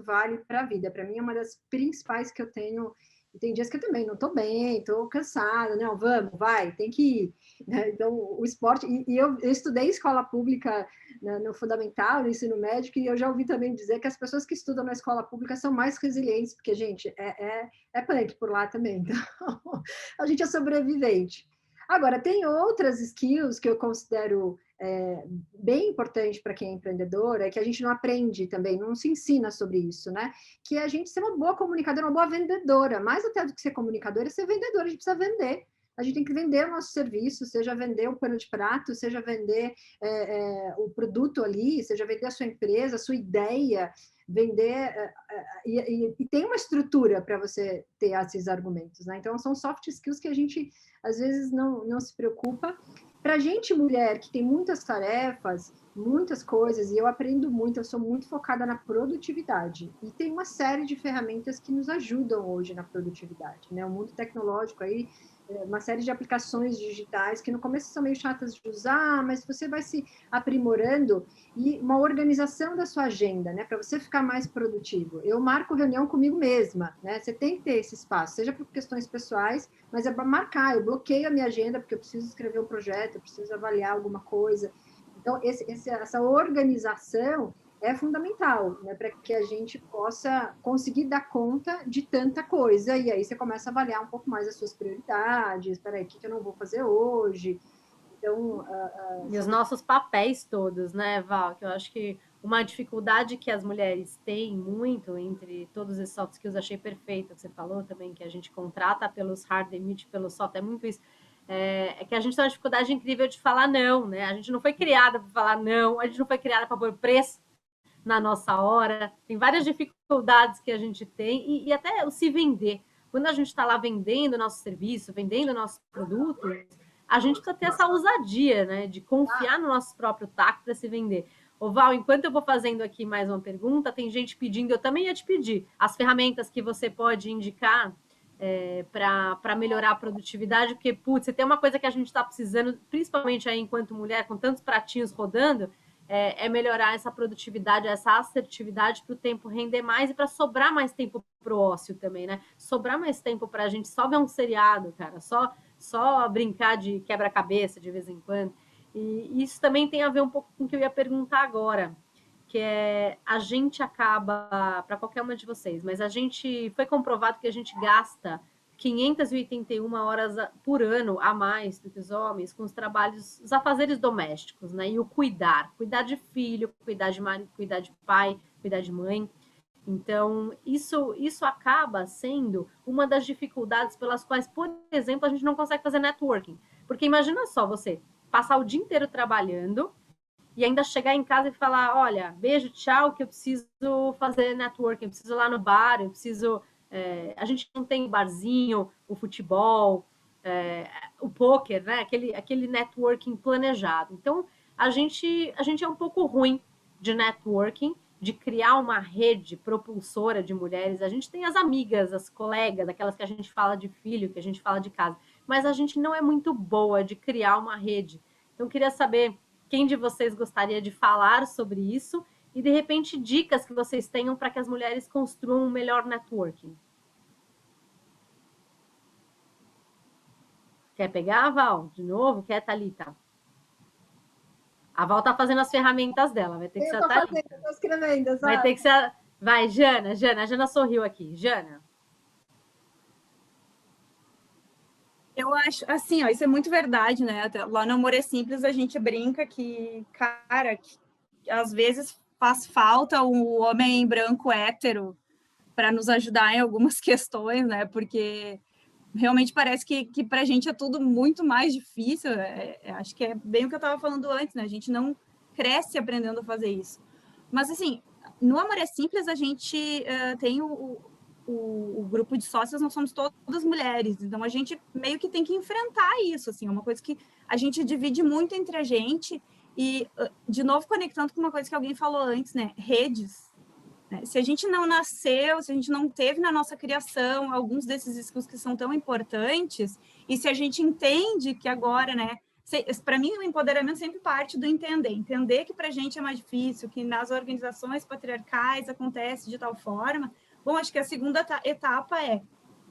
S5: vale para a vida. Para mim, é uma das principais que eu tenho. E tem dias que eu também não estou bem, estou cansada, não, vamos, vai, tem que ir. Né? Então, o esporte. E eu estudei escola pública, né, no fundamental, no ensino médio, e eu já ouvi também dizer que as pessoas que estudam na escola pública são mais resilientes, porque, gente, é punk por lá também. Então, a gente é sobrevivente. Agora, tem outras skills que eu considero bem importante para quem é empreendedor, é que a gente não aprende também, não se ensina sobre isso, né? Que é a gente ser uma boa comunicadora, uma boa vendedora. Mais até do que ser comunicadora, é ser vendedora, a gente precisa vender. A gente tem que vender o nosso serviço, seja vender o pano de prato, seja vender o produto ali, seja vender a sua empresa, a sua ideia, vender... E tem uma estrutura para você ter esses argumentos, né? Então, são soft skills que a gente, às vezes, não se preocupa. Para a gente, mulher, que tem muitas tarefas, muitas coisas, e eu aprendo muito, eu sou muito focada na produtividade. E tem uma série de ferramentas que nos ajudam hoje na produtividade, né? O mundo tecnológico aí, uma série de aplicações digitais que no começo são meio chatas de usar, mas você vai se aprimorando e uma organização da sua agenda, né? Para você ficar mais produtivo. Eu marco reunião comigo mesma, né? Você tem que ter esse espaço, seja por questões pessoais, mas é para marcar. Eu bloqueio a minha agenda porque eu preciso escrever um projeto, eu preciso avaliar alguma coisa. Então, essa organização é fundamental, né, para que a gente possa conseguir dar conta de tanta coisa, e aí você começa a avaliar um pouco mais as suas prioridades, peraí, o que eu não vou fazer hoje? Então...
S2: E os nossos papéis todos, né, Val? Que eu acho que uma dificuldade que as mulheres têm muito entre todos esses soft skills, achei perfeito que você falou também, que a gente contrata pelos hard, demite pelos soft, é muito isso. É que a gente tem uma dificuldade incrível de falar não, né? A gente não foi criada para falar não, a gente não foi criada para pôr preço na nossa hora. Tem várias dificuldades que a gente tem e até o se vender. Quando a gente está lá vendendo nosso serviço, vendendo nossos produtos, a gente precisa ter essa ousadia, né? De confiar no nosso próprio taco para se vender. Ô Val, enquanto eu vou fazendo aqui mais uma pergunta, tem gente pedindo, eu também ia te pedir, as ferramentas que você pode indicar para melhorar a produtividade, porque, putz, você tem uma coisa que a gente está precisando, principalmente aí enquanto mulher, com tantos pratinhos rodando, é melhorar essa produtividade, essa assertividade para o tempo render mais e para sobrar mais tempo para o ócio também, né? Sobrar mais tempo para a gente só ver um seriado, cara, só brincar de quebra-cabeça de vez em quando. E isso também tem a ver um pouco com o que eu ia perguntar agora, que é a gente acaba, para qualquer uma de vocês, mas a gente foi comprovado que a gente gasta 581 horas por ano a mais do que os homens com os trabalhos, os afazeres domésticos, né? E o cuidar de filho, cuidar de marido, cuidar de pai, cuidar de mãe. Então, isso acaba sendo uma das dificuldades pelas quais, por exemplo, a gente não consegue fazer networking. Porque imagina só você passar o dia inteiro trabalhando e ainda chegar em casa e falar, olha, beijo, tchau, que eu preciso fazer networking, eu preciso ir lá no bar, eu preciso... a gente não tem o barzinho, o futebol, o poker, né? Aquele networking planejado. Então, a gente é um pouco ruim de networking, de criar uma rede propulsora de mulheres. A gente tem as amigas, as colegas, aquelas que a gente fala de filho, que a gente fala de casa, mas a gente não é muito boa de criar uma rede. Então, eu queria saber quem de vocês gostaria de falar sobre isso e, de repente, dicas que vocês tenham para que as mulheres construam um melhor networking. Quer pegar, Val, de novo? Quer, Thalita? A Val tá fazendo as ferramentas dela, vai ter que ser a Thalita.
S5: Eu tô escrevendo,
S2: vai ter que ser a... Vai, Jana. A Jana sorriu aqui. Jana.
S3: Eu acho, assim, ó, isso é muito verdade, né? Até lá no Amor é Simples, a gente brinca que, cara, que às vezes faz falta o homem branco hétero para nos ajudar em algumas questões, né? Porque realmente parece que para a gente é tudo muito mais difícil. Acho que é bem o que eu estava falando antes, né? A gente não cresce aprendendo a fazer isso. Mas, assim, no Amor é Simples, a gente tem o grupo de sócias, nós somos todas mulheres, então a gente meio que tem que enfrentar isso, assim, é uma coisa que a gente divide muito entre a gente e, de novo, conectando com uma coisa que alguém falou antes, né, redes, né? Se a gente não nasceu, se a gente não teve na nossa criação alguns desses skills que são tão importantes, e se a gente entende que agora, né, para mim o empoderamento sempre parte do entender que para a gente é mais difícil, que nas organizações patriarcais acontece de tal forma. Bom, acho que a segunda etapa é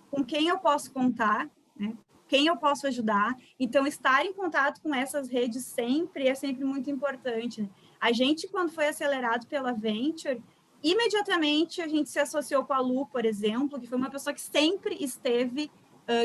S3: com quem eu posso contar, né? Quem eu posso ajudar. Então, estar em contato com essas redes sempre é sempre muito importante, né? A gente, quando foi acelerado pela Venture, imediatamente a gente se associou com a Lu, por exemplo, que foi uma pessoa que sempre esteve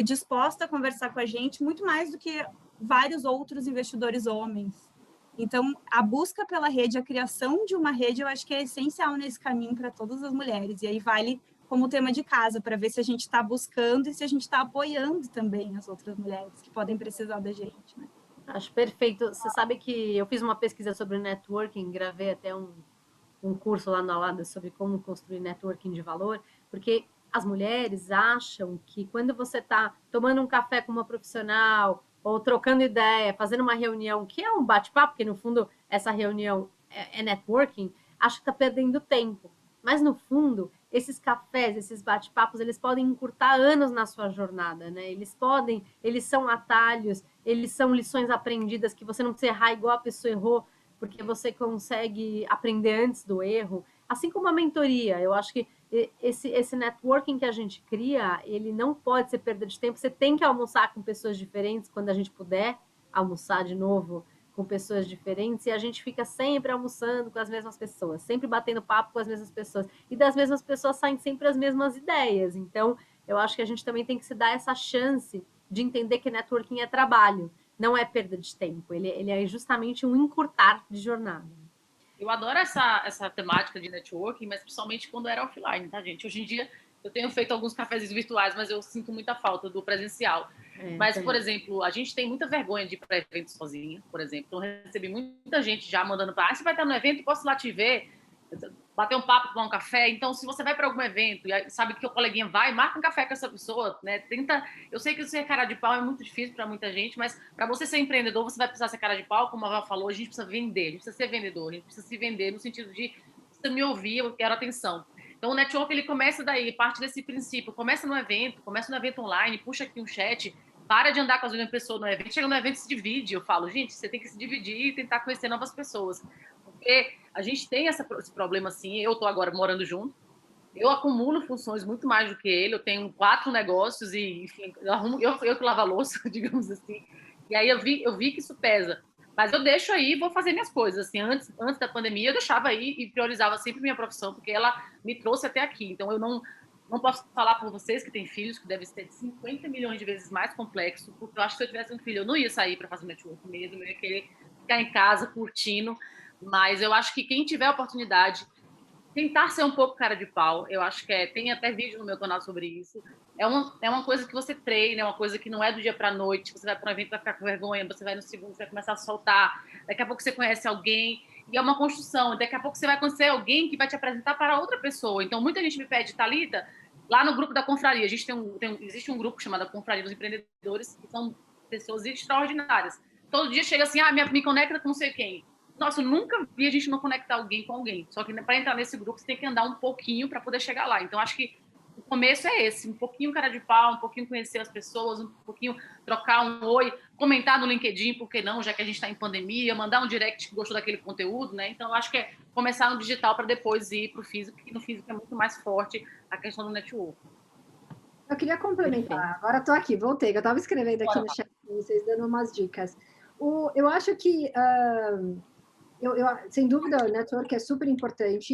S3: disposta a conversar com a gente, muito mais do que vários outros investidores homens. Então, a busca pela rede, a criação de uma rede, eu acho que é essencial nesse caminho para todas as mulheres. E aí vale como tema de casa, para ver se a gente está buscando e se a gente está apoiando também as outras mulheres que podem precisar da gente, né?
S2: Acho perfeito. Você sabe que eu fiz uma pesquisa sobre networking, gravei até um curso lá na Alada sobre como construir networking de valor, porque as mulheres acham que quando você está tomando um café com uma profissional ou trocando ideia, fazendo uma reunião, que é um bate-papo, porque no fundo essa reunião é networking, acha que está perdendo tempo. Mas no fundo, esses cafés, esses bate-papos, eles podem encurtar anos na sua jornada, né? Eles são atalhos, eles são lições aprendidas que você não precisa errar igual a pessoa errou, porque você consegue aprender antes do erro. Assim como a mentoria, eu acho que esse networking que a gente cria, ele não pode ser perda de tempo. Você tem que almoçar com pessoas diferentes quando a gente puder almoçar de novo com pessoas diferentes, e a gente fica sempre almoçando com as mesmas pessoas, sempre batendo papo com as mesmas pessoas, e das mesmas pessoas saem sempre as mesmas ideias. Então, eu acho que a gente também tem que se dar essa chance de entender que networking é trabalho, não é perda de tempo, ele é justamente um encurtar de jornada.
S4: Eu adoro essa temática de networking, mas principalmente quando era offline, tá, gente? Hoje em dia, eu tenho feito alguns cafezinhos virtuais, mas eu sinto muita falta do presencial. Mas, também. Por exemplo, a gente tem muita vergonha de ir para evento sozinha, por exemplo. Então, eu recebi muita gente já mandando para você vai estar no evento, posso ir lá te ver, bater um papo, tomar um café. Então, se você vai para algum evento e sabe que o coleguinha vai, marca um café com essa pessoa, né? Eu sei que ser cara de pau é muito difícil para muita gente, mas para você ser empreendedor, você vai precisar ser cara de pau, como a Val falou, a gente precisa vender, a gente precisa ser vendedor, a gente precisa se vender no sentido de você me ouvir, eu quero atenção. Então, o network, ele começa daí, parte desse princípio. Começa no evento online, puxa aqui um chat, para de andar com as mesmas pessoas no evento, chega no evento e se divide. Eu falo, gente, você tem que se dividir e tentar conhecer novas pessoas. Porque a gente tem esse problema, assim, eu estou agora morando junto, eu acumulo funções muito mais do que ele, eu tenho 4 negócios e, enfim, eu que lavo a louça, digamos assim. E aí eu vi que isso pesa. Mas eu deixo aí, vou fazer minhas coisas. Assim, antes da pandemia, eu deixava aí e priorizava sempre minha profissão, porque ela me trouxe até aqui. Então, eu não posso falar por vocês que têm filhos, que deve ser 50 milhões de vezes mais complexo, porque eu acho que se eu tivesse um filho, eu não ia sair para fazer network mesmo, eu ia querer ficar em casa, curtindo. Mas eu acho que quem tiver a oportunidade, tentar ser um pouco cara de pau, eu acho que tem até vídeo no meu canal sobre isso. É uma coisa que você treina, é uma coisa que não é do dia para a noite. Você vai para um evento, vai ficar com vergonha, você vai no segundo, você vai começar a soltar. Daqui a pouco você conhece alguém, e é uma construção. Daqui a pouco você vai conhecer alguém que vai te apresentar para outra pessoa. Então, muita gente me pede, Thalita, lá no grupo da Confraria, a gente existe um grupo chamado Confraria dos Empreendedores, que são pessoas extraordinárias. Todo dia chega assim, me conecta com não sei quem. Nossa, eu nunca vi a gente não conectar alguém com alguém. Só que para entrar nesse grupo, você tem que andar um pouquinho para poder chegar lá. Então, acho que o começo é esse. Um pouquinho cara de pau, um pouquinho conhecer as pessoas, um pouquinho trocar um oi, comentar no LinkedIn, por que não, já que a gente está em pandemia, mandar um direct que gostou daquele conteúdo, né? Então, acho que é começar no digital para depois ir para o físico, porque no físico é muito mais forte a questão do network.
S5: Eu queria complementar. Agora estou aqui, voltei. Eu estava escrevendo aqui no chat para vocês, dando umas dicas. Eu acho que... sem dúvida, o network é super importante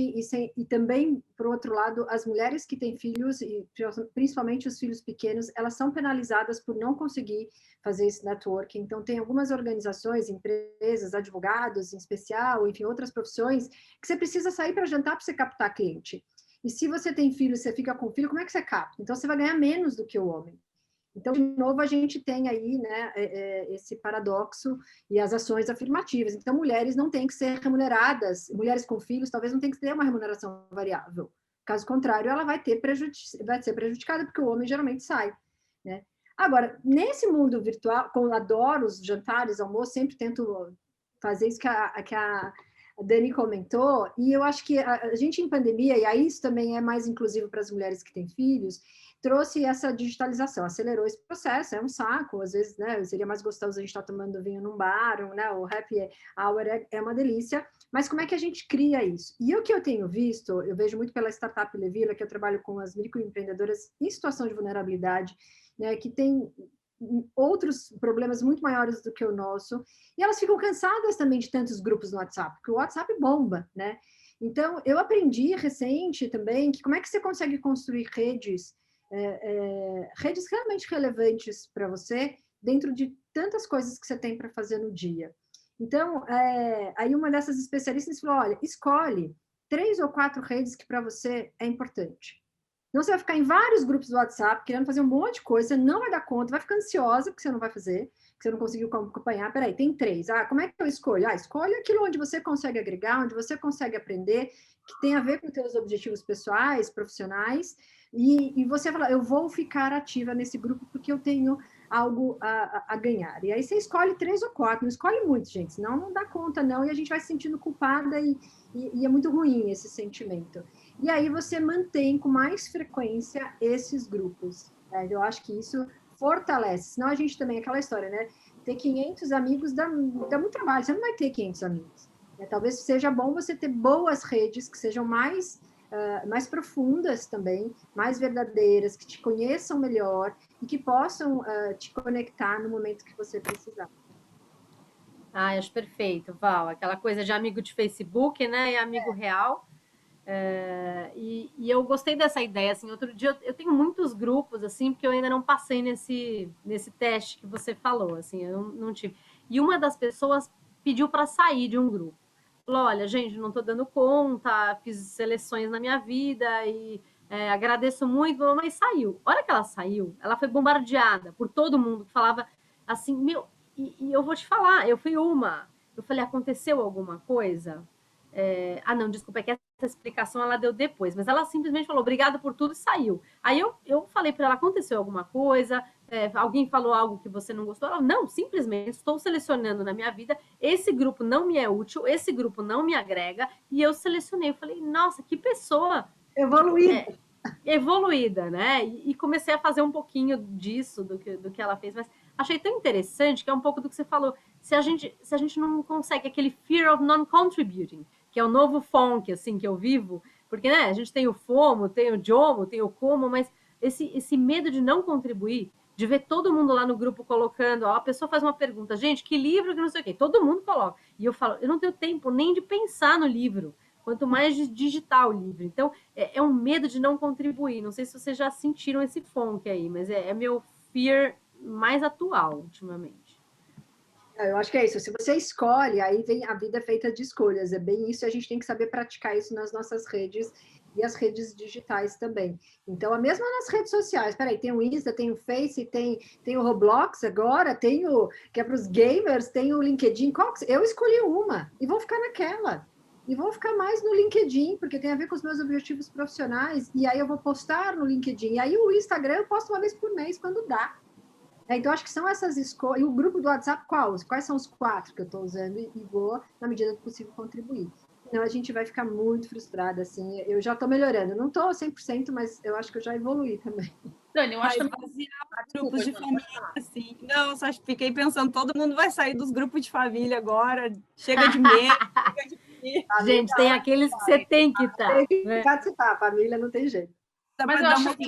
S5: e também, por outro lado, as mulheres que têm filhos, e principalmente os filhos pequenos, elas são penalizadas por não conseguir fazer esse network. Então, tem algumas organizações, empresas, advogados em especial, enfim, outras profissões, que você precisa sair para jantar para você captar cliente. E se você tem filho, você fica com filho, como é que você capta? Então, você vai ganhar menos do que o homem. Então, de novo, a gente tem aí, né, esse paradoxo e as ações afirmativas. Então, mulheres não têm que ser remuneradas, mulheres com filhos talvez não tenham que ter uma remuneração variável. Caso contrário, ela vai ser prejudicada, porque o homem geralmente sai, né? Agora, nesse mundo virtual, eu adoro os jantares, almoço, sempre tento fazer isso que a Dani comentou, e eu acho que a gente em pandemia, e aí isso também é mais inclusivo para as mulheres que têm filhos, trouxe essa digitalização, acelerou esse processo, é um saco, às vezes, né, seria mais gostoso a gente estar tomando vinho num bar, né, o happy hour é uma delícia, mas como é que a gente cria isso? E o que eu tenho visto, eu vejo muito pela startup Levila, que eu trabalho com as microempreendedoras em situação de vulnerabilidade, né, que tem outros problemas muito maiores do que o nosso, e elas ficam cansadas também de tantos grupos no WhatsApp, porque o WhatsApp bomba, né? Então, eu aprendi recente também que como é que você consegue construir redes realmente relevantes para você dentro de tantas coisas que você tem para fazer no dia. Então, aí uma dessas especialistas falou, olha, escolhe 3 ou 4 redes que para você é importante. Não, você vai ficar em vários grupos do WhatsApp querendo fazer um monte de coisa, você não vai dar conta, vai ficar ansiosa porque você não vai fazer, porque você não conseguiu acompanhar. Peraí, tem 3. Como é que eu escolho? Escolhe aquilo onde você consegue agregar, onde você consegue aprender, que tem a ver com os seus objetivos pessoais, profissionais, e você fala, eu vou ficar ativa nesse grupo porque eu tenho algo a ganhar. E aí você escolhe 3 ou 4, não escolhe muito, gente, senão não dá conta, não, e a gente vai se sentindo culpada e é muito ruim esse sentimento. E aí você mantém com mais frequência esses grupos. Né? Eu acho que isso fortalece. Senão a gente também, aquela história, né? Ter 500 amigos dá muito trabalho. Você não vai ter 500 amigos. Né? Talvez seja bom você ter boas redes que sejam mais profundas também, mais verdadeiras, que te conheçam melhor e que possam te conectar no momento que você precisar.
S2: Acho perfeito, Val. Aquela coisa de amigo de Facebook, né? E amigo real. E eu gostei dessa ideia, assim, outro dia eu tenho muitos grupos, assim, porque eu ainda não passei nesse teste que você falou, assim, eu não tive. E uma das pessoas pediu para sair de um grupo. Falou, olha, gente, não estou dando conta, fiz seleções na minha vida e agradeço muito, mas saiu. A hora que ela saiu, ela foi bombardeada por todo mundo que falava assim, meu, e eu vou te falar, eu fui uma. Eu falei, aconteceu alguma coisa? Não, desculpa, é que essa explicação ela deu depois, mas ela simplesmente falou obrigado por tudo e saiu. Aí eu falei para ela, aconteceu alguma coisa? Alguém falou algo que você não gostou? Ela, não, simplesmente estou selecionando na minha vida, esse grupo não me é útil, esse grupo não me agrega, e eu selecionei. Eu falei, nossa, que pessoa
S5: evoluída.
S2: evoluída, né? E comecei a fazer um pouquinho disso, do que ela fez, mas achei tão interessante que é um pouco do que você falou. Se a gente não consegue aquele fear of non-contributing, que é o novo funk, assim, que eu vivo, porque, né, a gente tem o FOMO, tem o JOMO, tem o COMO, mas esse medo de não contribuir, de ver todo mundo lá no grupo colocando, ó, a pessoa faz uma pergunta, gente, que livro que não sei o quê, todo mundo coloca. E eu falo, eu não tenho tempo nem de pensar no livro, quanto mais de digitar o livro. Então, é um medo de não contribuir. Não sei se vocês já sentiram esse funk aí, mas é meu fear mais atual, ultimamente.
S5: Eu acho que é isso. Se você escolhe, aí vem a vida feita de escolhas. É bem isso. E a gente tem que saber praticar isso nas nossas redes e as redes digitais também. Então, a mesma nas redes sociais. Peraí, tem o Insta, tem o Face, tem o Roblox agora, tem o que é para os gamers, tem o LinkedIn. Eu escolhi uma e vou ficar naquela. E vou ficar mais no LinkedIn, porque tem a ver com os meus objetivos profissionais. E aí eu vou postar no LinkedIn. E aí o Instagram eu posto uma vez por mês, quando dá. Então, acho que são essas escolhas. E o grupo do WhatsApp, quais são os 4 que eu estou usando? E vou, na medida do possível, contribuir. Senão, a gente vai ficar muito frustrada, assim. Eu já estou melhorando. Não estou 100%, mas eu acho que eu já evoluí também.
S4: Dani, eu acho que...
S3: Grupos de família, assim. Não, só fiquei pensando, todo mundo vai sair dos grupos de família agora. Chega de medo, chega de...
S2: Gente, tem aqueles que você tem que estar.
S5: Tem que participar, família não tem jeito.
S4: Mas eu acho que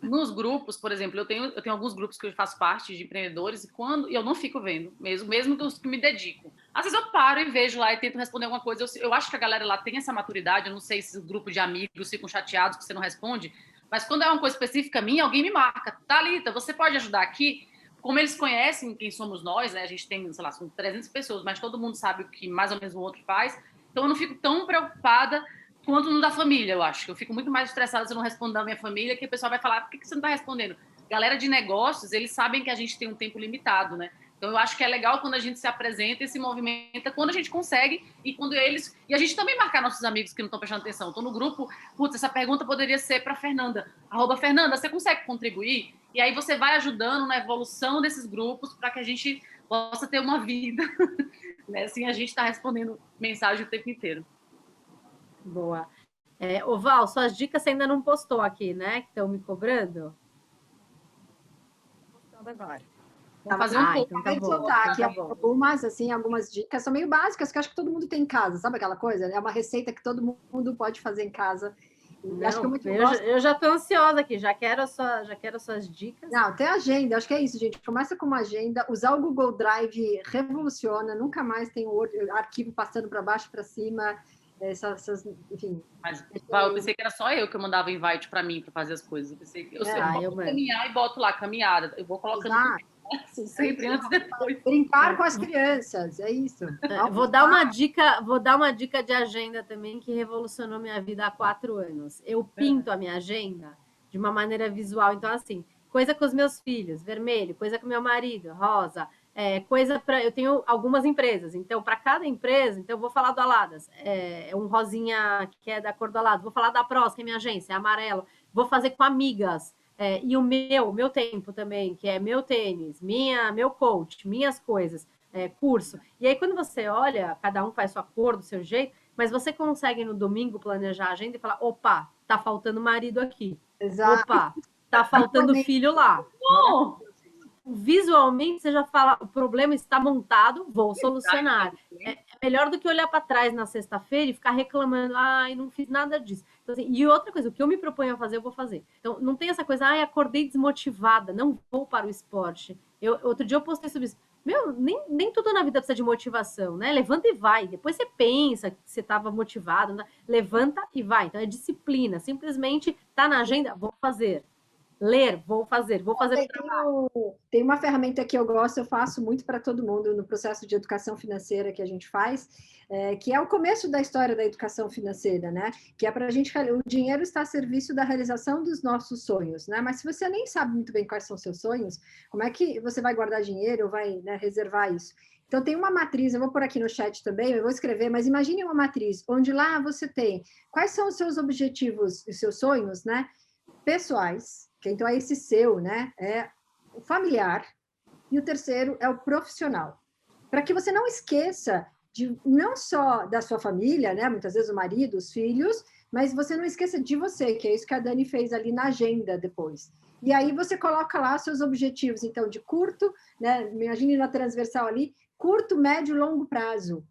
S4: nos grupos, por exemplo, eu tenho alguns grupos que eu faço parte de empreendedores e eu não fico vendo, mesmo que eu me dedico. Às vezes eu paro e vejo lá e tento responder alguma coisa. Eu acho que a galera lá tem essa maturidade. Eu não sei se o grupo de amigos ficam chateados que você não responde, mas quando é uma coisa específica minha, alguém me marca. Thalita, você pode ajudar aqui? Como eles conhecem quem somos nós, né? A gente tem, sei lá, são 300 pessoas, mas todo mundo sabe o que mais ou menos o outro faz. Então eu não fico tão preocupada quanto no da família, eu acho. Eu fico muito mais estressada se eu não responder da minha família, que o pessoal vai falar, por que você não está respondendo? Galera de negócios, eles sabem que a gente tem um tempo limitado, né? Então, eu acho que é legal quando a gente se apresenta e se movimenta, quando a gente consegue e quando eles... E a gente também marcar nossos amigos que não estão prestando atenção. Estou no grupo, putz, essa pergunta poderia ser para Fernanda. @Fernanda, você consegue contribuir? E aí você vai ajudando na evolução desses grupos para que a gente possa ter uma vida. Né? Assim, a gente está respondendo mensagem o tempo inteiro.
S2: Boa. Ô Val, suas dicas você ainda não postou aqui, né? Que estão me cobrando?
S3: Postando agora.
S5: Vamos fazer um pouco.
S2: Então tá bom,
S5: soltar aqui
S2: tá
S5: algumas dicas, são meio básicas, que acho que todo mundo tem em casa, sabe aquela coisa? É uma receita que todo mundo pode fazer em casa.
S2: Não,
S5: acho que
S2: eu já estou ansiosa aqui, já quero suas dicas.
S5: Não, tem agenda, acho que é isso, gente. Começa com uma agenda, usar o Google Drive revoluciona, nunca mais tem o arquivo passando para baixo, para cima, enfim.
S4: Mas eu pensei que era só eu que mandava invite para mim para fazer as coisas. Eu pensei que eu vou caminhar e boto lá caminhada. Eu vou colocando sempre antes e depois.
S5: Brincar com as crianças, é isso.
S2: Vou dar uma dica de agenda também que revolucionou minha vida há 4 anos. Eu pinto a minha agenda de uma maneira visual. Então, assim, coisa com os meus filhos, vermelho, coisa com meu marido, rosa, coisa para... Eu tenho algumas empresas, então, para cada empresa, então, eu vou falar do Aladas, um rosinha que é da cor do Aladas, vou falar da Pros, que é minha agência, é amarelo, vou fazer com amigas, e o meu tempo também, que é meu tênis, meu coach, minhas coisas, curso. E aí, quando você olha, cada um faz sua cor do seu jeito, mas você consegue no domingo planejar a agenda e falar, opa, tá faltando marido aqui.
S5: Exato.
S2: Opa, tá faltando filho lá. Visualmente, você já fala, o problema está montado, vou solucionar. É melhor do que olhar para trás na sexta-feira e ficar reclamando, ai, não fiz nada disso. Então, assim, e outra coisa, o que eu me proponho a fazer, eu vou fazer. Então, não tem essa coisa, ai, acordei desmotivada, não vou para o esporte. Outro dia eu postei sobre isso. Meu, nem tudo na vida precisa de motivação, né? Levanta e vai. Depois você pensa que você estava motivado, né? Levanta e vai. Então, é disciplina. Simplesmente tá na agenda, vou fazer. Ler, vou fazer
S5: tem uma ferramenta que eu gosto, eu faço muito para todo mundo no processo de educação financeira que a gente faz, que é o começo da história da educação financeira, né? Que é para a gente, o dinheiro está a serviço da realização dos nossos sonhos, né? Mas se você nem sabe muito bem quais são os seus sonhos, como é que você vai guardar dinheiro ou vai, né, reservar isso? Então, tem uma matriz, eu vou pôr aqui no chat também, eu vou escrever, mas imagine uma matriz, onde lá você tem quais são os seus objetivos e seus sonhos, né? Pessoais, que então é esse seu, né? É o familiar, e o terceiro é o profissional. Para que você não esqueça não só da sua família, né? Muitas vezes o marido, os filhos, mas você não esqueça de você, que é isso que a Dani fez ali na agenda depois. E aí você coloca lá seus objetivos, então, de curto, né? Imagine na transversal ali, curto, médio e longo prazo.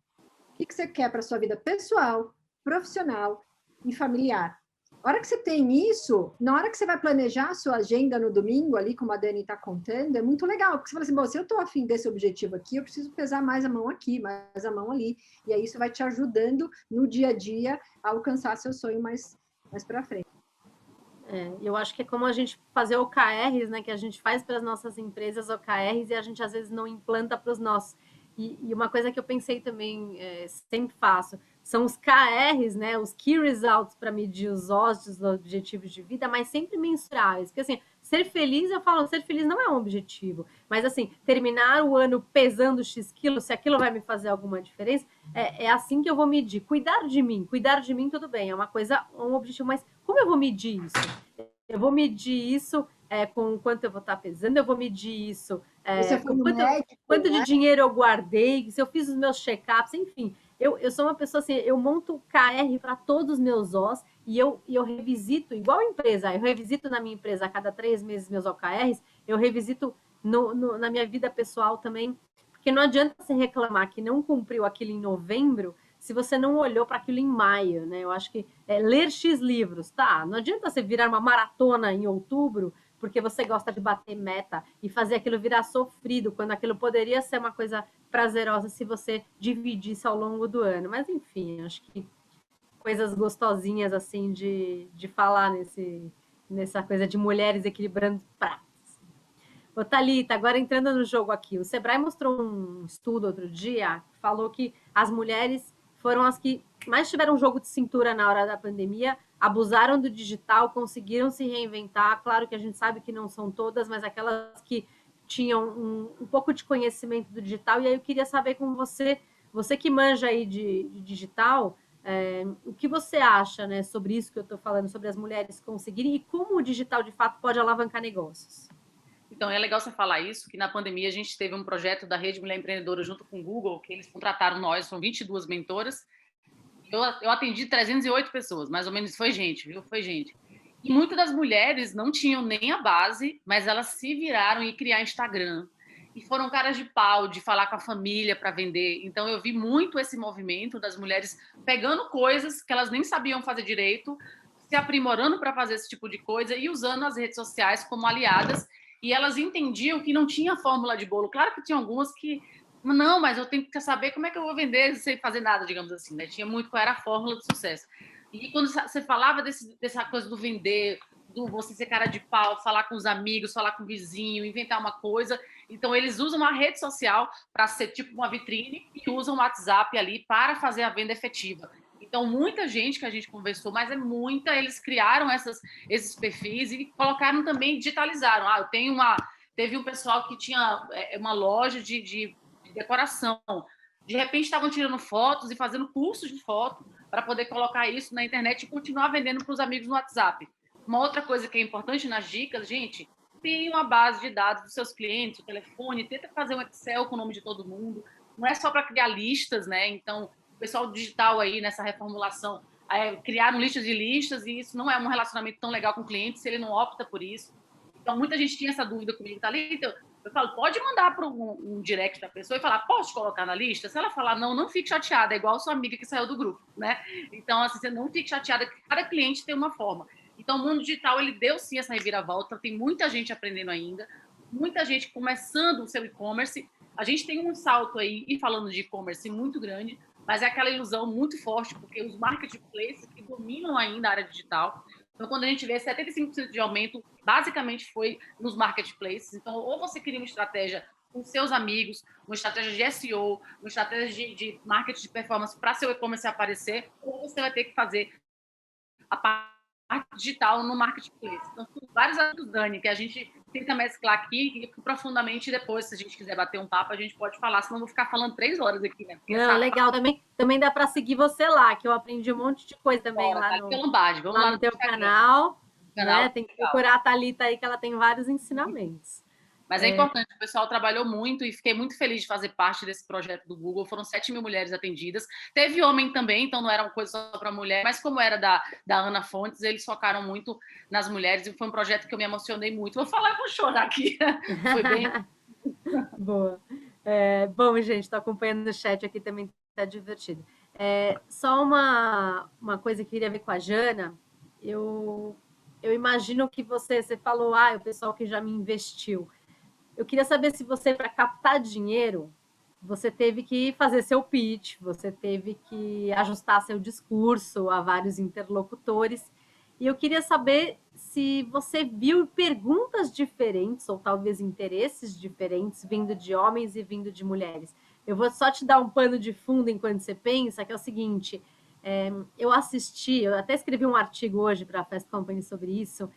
S5: O que você quer para a sua vida pessoal, profissional e familiar? A hora que você tem isso, na hora que você vai planejar a sua agenda no domingo, ali, como a Dani está contando, é muito legal, porque você fala assim, bom, se eu estou afim desse objetivo aqui, eu preciso pesar mais a mão aqui, mais a mão ali, e aí isso vai te ajudando no dia a dia a alcançar seu sonho mais para frente.
S2: Eu acho que é como a gente fazer OKRs, né, que a gente faz para as nossas empresas OKRs e a gente às vezes não implanta para os nossos. E uma coisa que eu pensei também, sempre faço, são os KRs, né, os Key Results, para medir os objetivos de vida, mas sempre mensuráveis. Porque, assim, ser feliz, eu falo, ser feliz não é um objetivo. Mas, assim, terminar o ano pesando X quilos, se aquilo vai me fazer alguma diferença, é assim que eu vou medir. Cuidar de mim, tudo bem, é uma coisa, um objetivo, mas como eu vou medir isso? Eu vou medir isso com quanto eu vou estar pesando, eu vou medir isso
S5: Você foi no médico,
S2: quanto
S5: né?
S2: de dinheiro eu guardei, se eu fiz os meus check-ups, enfim. Eu sou uma pessoa assim, eu monto KR para todos os meus Os e eu revisito, igual a empresa, eu revisito na minha empresa a cada 3 meses meus OKRs, eu revisito na minha vida pessoal também, porque não adianta você reclamar que não cumpriu aquilo em novembro, se você não olhou para aquilo em maio, né? Eu acho que ler X livros, tá? Não adianta você virar uma maratona em outubro, porque você gosta de bater meta e fazer aquilo virar sofrido, quando aquilo poderia ser uma coisa prazerosa se você dividisse ao longo do ano. Mas, enfim, acho que coisas gostosinhas, assim, de falar nessa coisa de mulheres equilibrando pratos. Ô, Thalita, agora entrando no jogo aqui, o Sebrae mostrou um estudo outro dia, falou que as mulheres foram as que mais tiveram jogo de cintura na hora da pandemia, abusaram do digital, conseguiram se reinventar. Claro que a gente sabe que não são todas, mas aquelas que tinham um pouco de conhecimento do digital. E aí eu queria saber com você que manja aí de digital, o que você acha, né, sobre isso que eu estou falando, sobre as mulheres conseguirem e como o digital de fato pode alavancar negócios.
S4: Então, é legal você falar isso, que na pandemia a gente teve um projeto da Rede Mulher Empreendedora junto com o Google, que eles contrataram nós, são 22 mentoras. Eu atendi 308 pessoas, mais ou menos, foi gente, viu? Foi gente. E muitas das mulheres não tinham nem a base, mas elas se viraram e criar Instagram. E foram caras de pau, de falar com a família para vender. Então, eu vi muito esse movimento das mulheres pegando coisas que elas nem sabiam fazer direito, se aprimorando para fazer esse tipo de coisa e usando as redes sociais como aliadas. E elas entendiam que não tinha fórmula de bolo. Claro que tinha algumas que, não, mas eu tenho que saber como é que eu vou vender sem fazer nada, digamos assim, né? Tinha muito qual era a fórmula do sucesso. E quando você falava dessa coisa do vender, do você ser cara de pau, falar com os amigos, falar com o vizinho, inventar uma coisa, então eles usam a rede social para ser tipo uma vitrine e usam o WhatsApp ali para fazer a venda efetiva. Então, muita gente que a gente conversou, mas eles criaram esses perfis e colocaram também, digitalizaram. Teve um pessoal que tinha uma loja de decoração. De repente, estavam tirando fotos e fazendo cursos de foto para poder colocar isso na internet e continuar vendendo para os amigos no WhatsApp. Uma outra coisa que é importante nas dicas, gente, tem uma base de dados dos seus clientes, o telefone, tenta fazer um Excel com o nome de todo mundo. Não é só para criar listas, né? Então, o pessoal digital aí nessa reformulação criaram listas de listas e isso não é um relacionamento tão legal com o cliente se ele não opta por isso. Então, muita gente tinha essa dúvida comigo, tá ali? Então, eu falo, pode mandar para um direct da pessoa e falar, posso colocar na lista? Se ela falar não, não fique chateada, é igual a sua amiga que saiu do grupo, né? Então, assim, você não fique chateada, que cada cliente tem uma forma. Então, o mundo digital, ele deu sim essa reviravolta, tem muita gente aprendendo ainda, muita gente começando o seu e-commerce. A gente tem um salto aí, e falando de e-commerce, muito grande, mas é aquela ilusão muito forte, porque os marketplaces que dominam ainda a área digital. Então, quando a gente vê 75% de aumento, basicamente foi nos marketplaces. Então, ou você cria uma estratégia com seus amigos, uma estratégia de SEO, uma estratégia de marketing de performance para seu e-commerce aparecer, ou você vai ter que fazer a parte digital no marketplace. Então, são vários assuntos, Dani, que a gente tenta mesclar aqui e profundamente depois, se a gente quiser bater um papo, a gente pode falar, senão eu vou ficar falando 3 horas aqui, né? Porque
S2: não, legal, também dá para seguir você lá, que eu aprendi um monte de coisa também lá no teu canal, né? Tem que procurar a Thalita aí, que ela tem vários ensinamentos.
S4: Mas é importante, o pessoal trabalhou muito e fiquei muito feliz de fazer parte desse projeto do Google. Foram 7.000 mulheres atendidas. Teve homem também, então não era uma coisa só para mulher, mas como era da Ana Fontes, eles focaram muito nas mulheres e foi um projeto que eu me emocionei muito. Vou falar, vou chorar aqui. Foi bem...
S2: Boa. Bom, gente, estou acompanhando o chat aqui, também está divertido. Só uma coisa que eu queria ver com a Jana. Eu imagino que você falou, o pessoal que já me investiu. Eu queria saber se você, para captar dinheiro, você teve que fazer seu pitch, você teve que ajustar seu discurso a vários interlocutores. E eu queria saber se você viu perguntas diferentes, ou talvez interesses diferentes, vindo de homens e vindo de mulheres. Eu vou só te dar um pano de fundo enquanto você pensa, que é o seguinte, eu até escrevi um artigo hoje para a Fast Company sobre isso.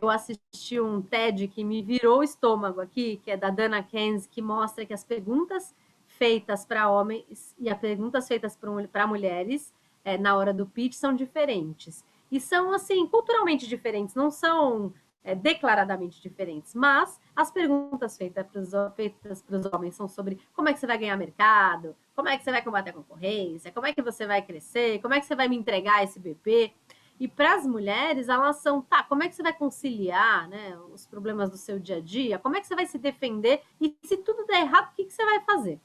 S2: Eu assisti um TED que me virou o estômago aqui, que é da Dana Kenz, que mostra que as perguntas feitas para homens e as perguntas feitas para mulheres na hora do pitch são diferentes. E são, assim, culturalmente diferentes, não são declaradamente diferentes, mas as perguntas feitas para os homens são sobre como é que você vai ganhar mercado, como é que você vai combater a concorrência, como é que você vai crescer, como é que você vai me entregar esse BP. E para as mulheres, elas são, como é que você vai conciliar, né, os problemas do seu dia a dia? Como é que você vai se defender? E se tudo der errado, o que você vai fazer?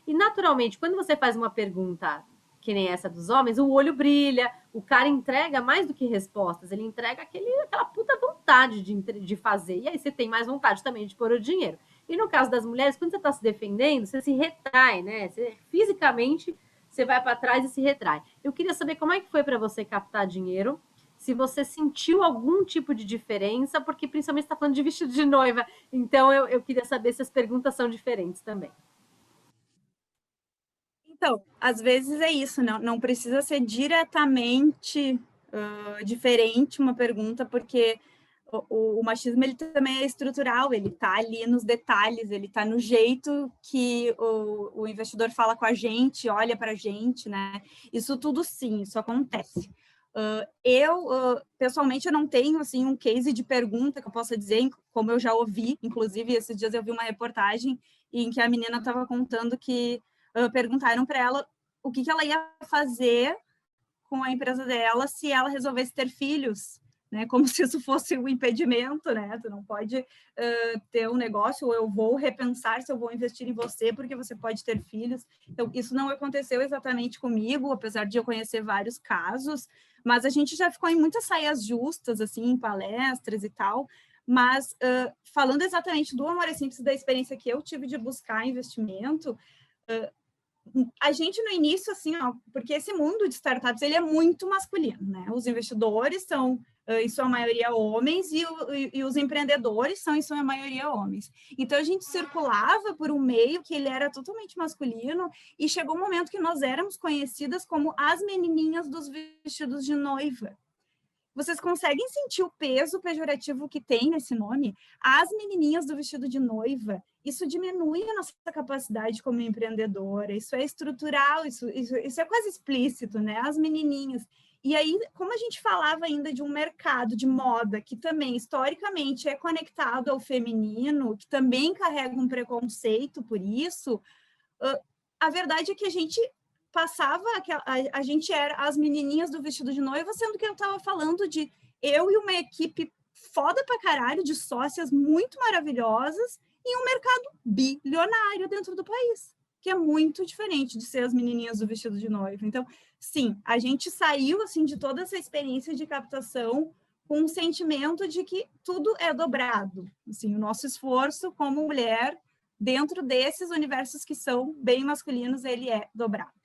S2: E, naturalmente, quando você faz uma pergunta que nem essa dos homens, o olho brilha, o cara entrega mais do que respostas, ele entrega aquela puta vontade de fazer. E aí você tem mais vontade também de pôr o dinheiro. E no caso das mulheres, quando você está se defendendo, você se retrai, né? Fisicamente, você vai para trás e se retrai. Eu queria saber como é que foi para você captar dinheiro, se você sentiu algum tipo de diferença, porque principalmente você está falando de vestido de noiva, então eu queria saber se as perguntas são diferentes também.
S3: Então, às vezes é isso, não precisa ser diretamente diferente uma pergunta, porque o machismo ele também é estrutural, ele está ali nos detalhes, ele está no jeito que o investidor fala com a gente, olha para a gente, né? Isso tudo sim, isso acontece. Pessoalmente, eu não tenho assim, um case de pergunta que eu possa dizer, como eu já ouvi, inclusive, esses dias eu vi uma reportagem em que a menina estava contando que perguntaram para ela o que ela ia fazer com a empresa dela se ela resolvesse ter filhos, né? Como se isso fosse um impedimento, né? Tu não pode ter um negócio, ou eu vou repensar se eu vou investir em você, porque você pode ter filhos. Então, isso não aconteceu exatamente comigo, apesar de eu conhecer vários casos, mas a gente já ficou em muitas saias justas, assim, em palestras e tal. Mas, falando exatamente do Amor é Simples, da experiência que eu tive de buscar investimento, a gente no início, assim, porque esse mundo de startups, ele é muito masculino, né? Os investidores são, em sua maioria, homens, e os empreendedores são, em sua maioria, homens. Então, a gente circulava por um meio que ele era totalmente masculino, e chegou um momento que nós éramos conhecidas como as menininhas dos vestidos de noiva. Vocês conseguem sentir o peso pejorativo que tem nesse nome? As menininhas do vestido de noiva. Isso diminui a nossa capacidade como empreendedora. Isso é estrutural, isso é quase explícito, né? As menininhas. E aí, como a gente falava ainda de um mercado de moda que também, historicamente, é conectado ao feminino, que também carrega um preconceito por isso, a verdade é que a gente passava, a gente era as menininhas do vestido de noiva, sendo que eu estava falando de eu e uma equipe foda pra caralho, de sócias muito maravilhosas, em um mercado bilionário dentro do país, que é muito diferente de ser as menininhas do vestido de noiva. Então, sim, a gente saiu assim de toda essa experiência de captação com um sentimento de que tudo é dobrado. Assim, o nosso esforço como mulher, dentro desses universos que são bem masculinos, ele é dobrado.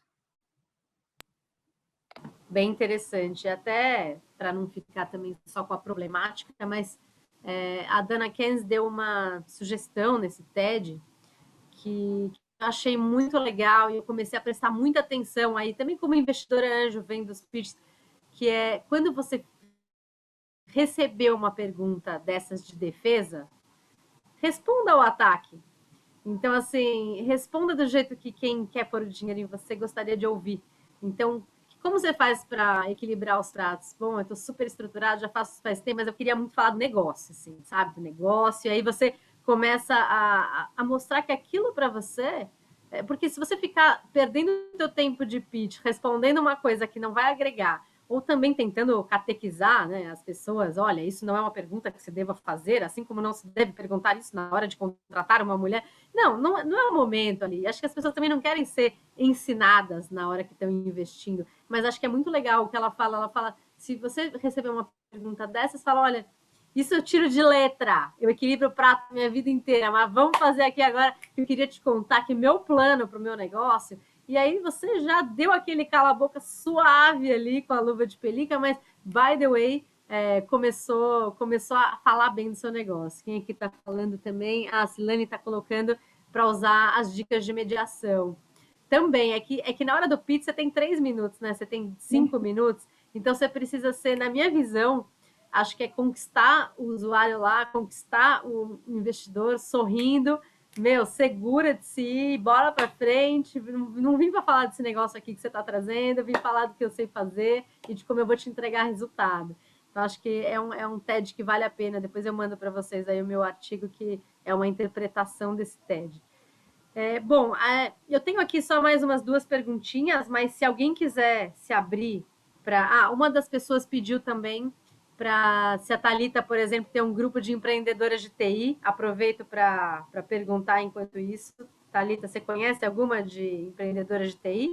S2: Bem interessante, até para não ficar também só com a problemática, mas a Dana Kenz deu uma sugestão nesse TED que eu achei muito legal e eu comecei a prestar muita atenção aí, também como investidora anjo, vendo os pitches, que é quando você recebeu uma pergunta dessas de defesa, responda ao ataque. Então, assim, responda do jeito que quem quer pôr o dinheiro em você gostaria de ouvir. Então, como você faz para equilibrar os pratos? Bom, eu estou super estruturado, já faço faz tempo, mas eu queria muito falar do negócio, assim, sabe? Do negócio. E aí você começa a mostrar que aquilo para você... Porque se você ficar perdendo o seu tempo de pitch, respondendo uma coisa que não vai agregar, ou também tentando catequizar, né, as pessoas, olha, isso não é uma pergunta que você deva fazer, assim como não se deve perguntar isso na hora de contratar uma mulher. Não é o momento ali. Acho que as pessoas também não querem ser ensinadas na hora que estão investindo, mas acho que é muito legal o que ela fala, se você receber uma pergunta dessas, fala, olha, isso eu tiro de letra, eu equilibro o prato minha vida inteira, mas vamos fazer aqui agora, que eu queria te contar que meu plano para o meu negócio, e aí você já deu aquele cala-boca suave ali com a luva de pelica, mas, by the way, começou a falar bem do seu negócio. Quem aqui está falando também? A Silane está colocando para usar as dicas de mediação. Também, é que na hora do pitch você tem 3 minutos, né? Você tem 5 minutos, então você precisa ser, na minha visão, acho que é conquistar o usuário lá, conquistar o investidor sorrindo, segura de si, bora para frente, não vim para falar desse negócio aqui que você está trazendo, vim falar do que eu sei fazer e de como eu vou te entregar resultado. Então, acho que é um TED que vale a pena, depois eu mando para vocês aí o meu artigo, que é uma interpretação desse TED. Bom, eu tenho aqui só mais umas 2 perguntinhas, mas se alguém quiser se abrir para... uma das pessoas pediu também para, se a Thalita, por exemplo, tem um grupo de empreendedoras de TI, aproveito para perguntar enquanto isso. Thalita, você conhece alguma de empreendedoras de TI?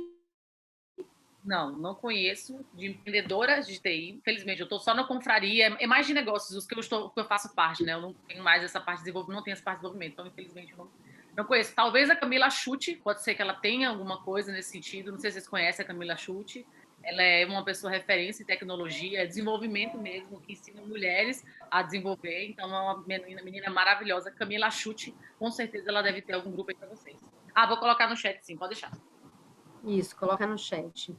S4: Não conheço de empreendedoras de TI. Infelizmente, eu estou só na confraria. É mais de negócios, os que eu faço parte, né? Eu não tenho mais essa parte de desenvolvimento, não tenho essa parte de desenvolvimento. Então, infelizmente, eu não conheço. Talvez a Camila Chute, pode ser que ela tenha alguma coisa nesse sentido. Não sei se vocês conhecem a Camila Chute. Ela é uma pessoa referência em tecnologia, desenvolvimento mesmo, que ensina mulheres a desenvolver. Então, é uma menina maravilhosa. Camila Chute, com certeza ela deve ter algum grupo aí para vocês. Vou colocar no chat, sim, pode deixar.
S2: Isso, coloca no chat.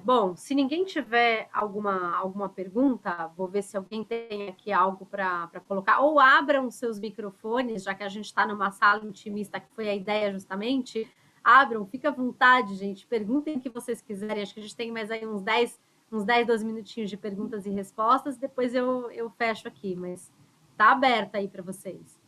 S2: Bom, se ninguém tiver alguma pergunta, vou ver se alguém tem aqui algo para colocar, ou abram seus microfones, já que a gente está numa sala intimista, que foi a ideia justamente, abram, fica à vontade, gente, perguntem o que vocês quiserem, acho que a gente tem mais aí uns 10, 12 minutinhos de perguntas e respostas, depois eu fecho aqui, mas tá aberta aí para vocês.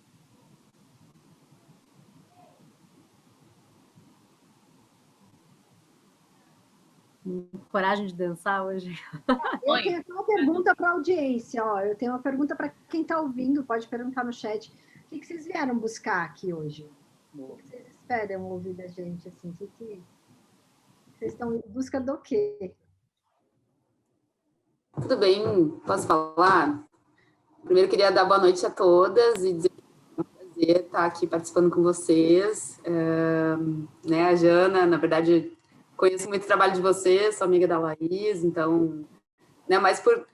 S2: Coragem de dançar hoje.
S5: Eu tenho uma pergunta para a audiência. Eu tenho uma pergunta para quem está ouvindo, pode perguntar no chat. O que vocês vieram buscar aqui hoje? O que vocês esperam ouvir da gente? Assim, o que vocês estão em busca do quê?
S6: Tudo bem, posso falar? Primeiro, queria dar boa noite a todas e dizer que é um prazer estar aqui participando com vocês. A Jana, na verdade, conheço muito o trabalho de vocês, sou amiga da Laís, então, mas por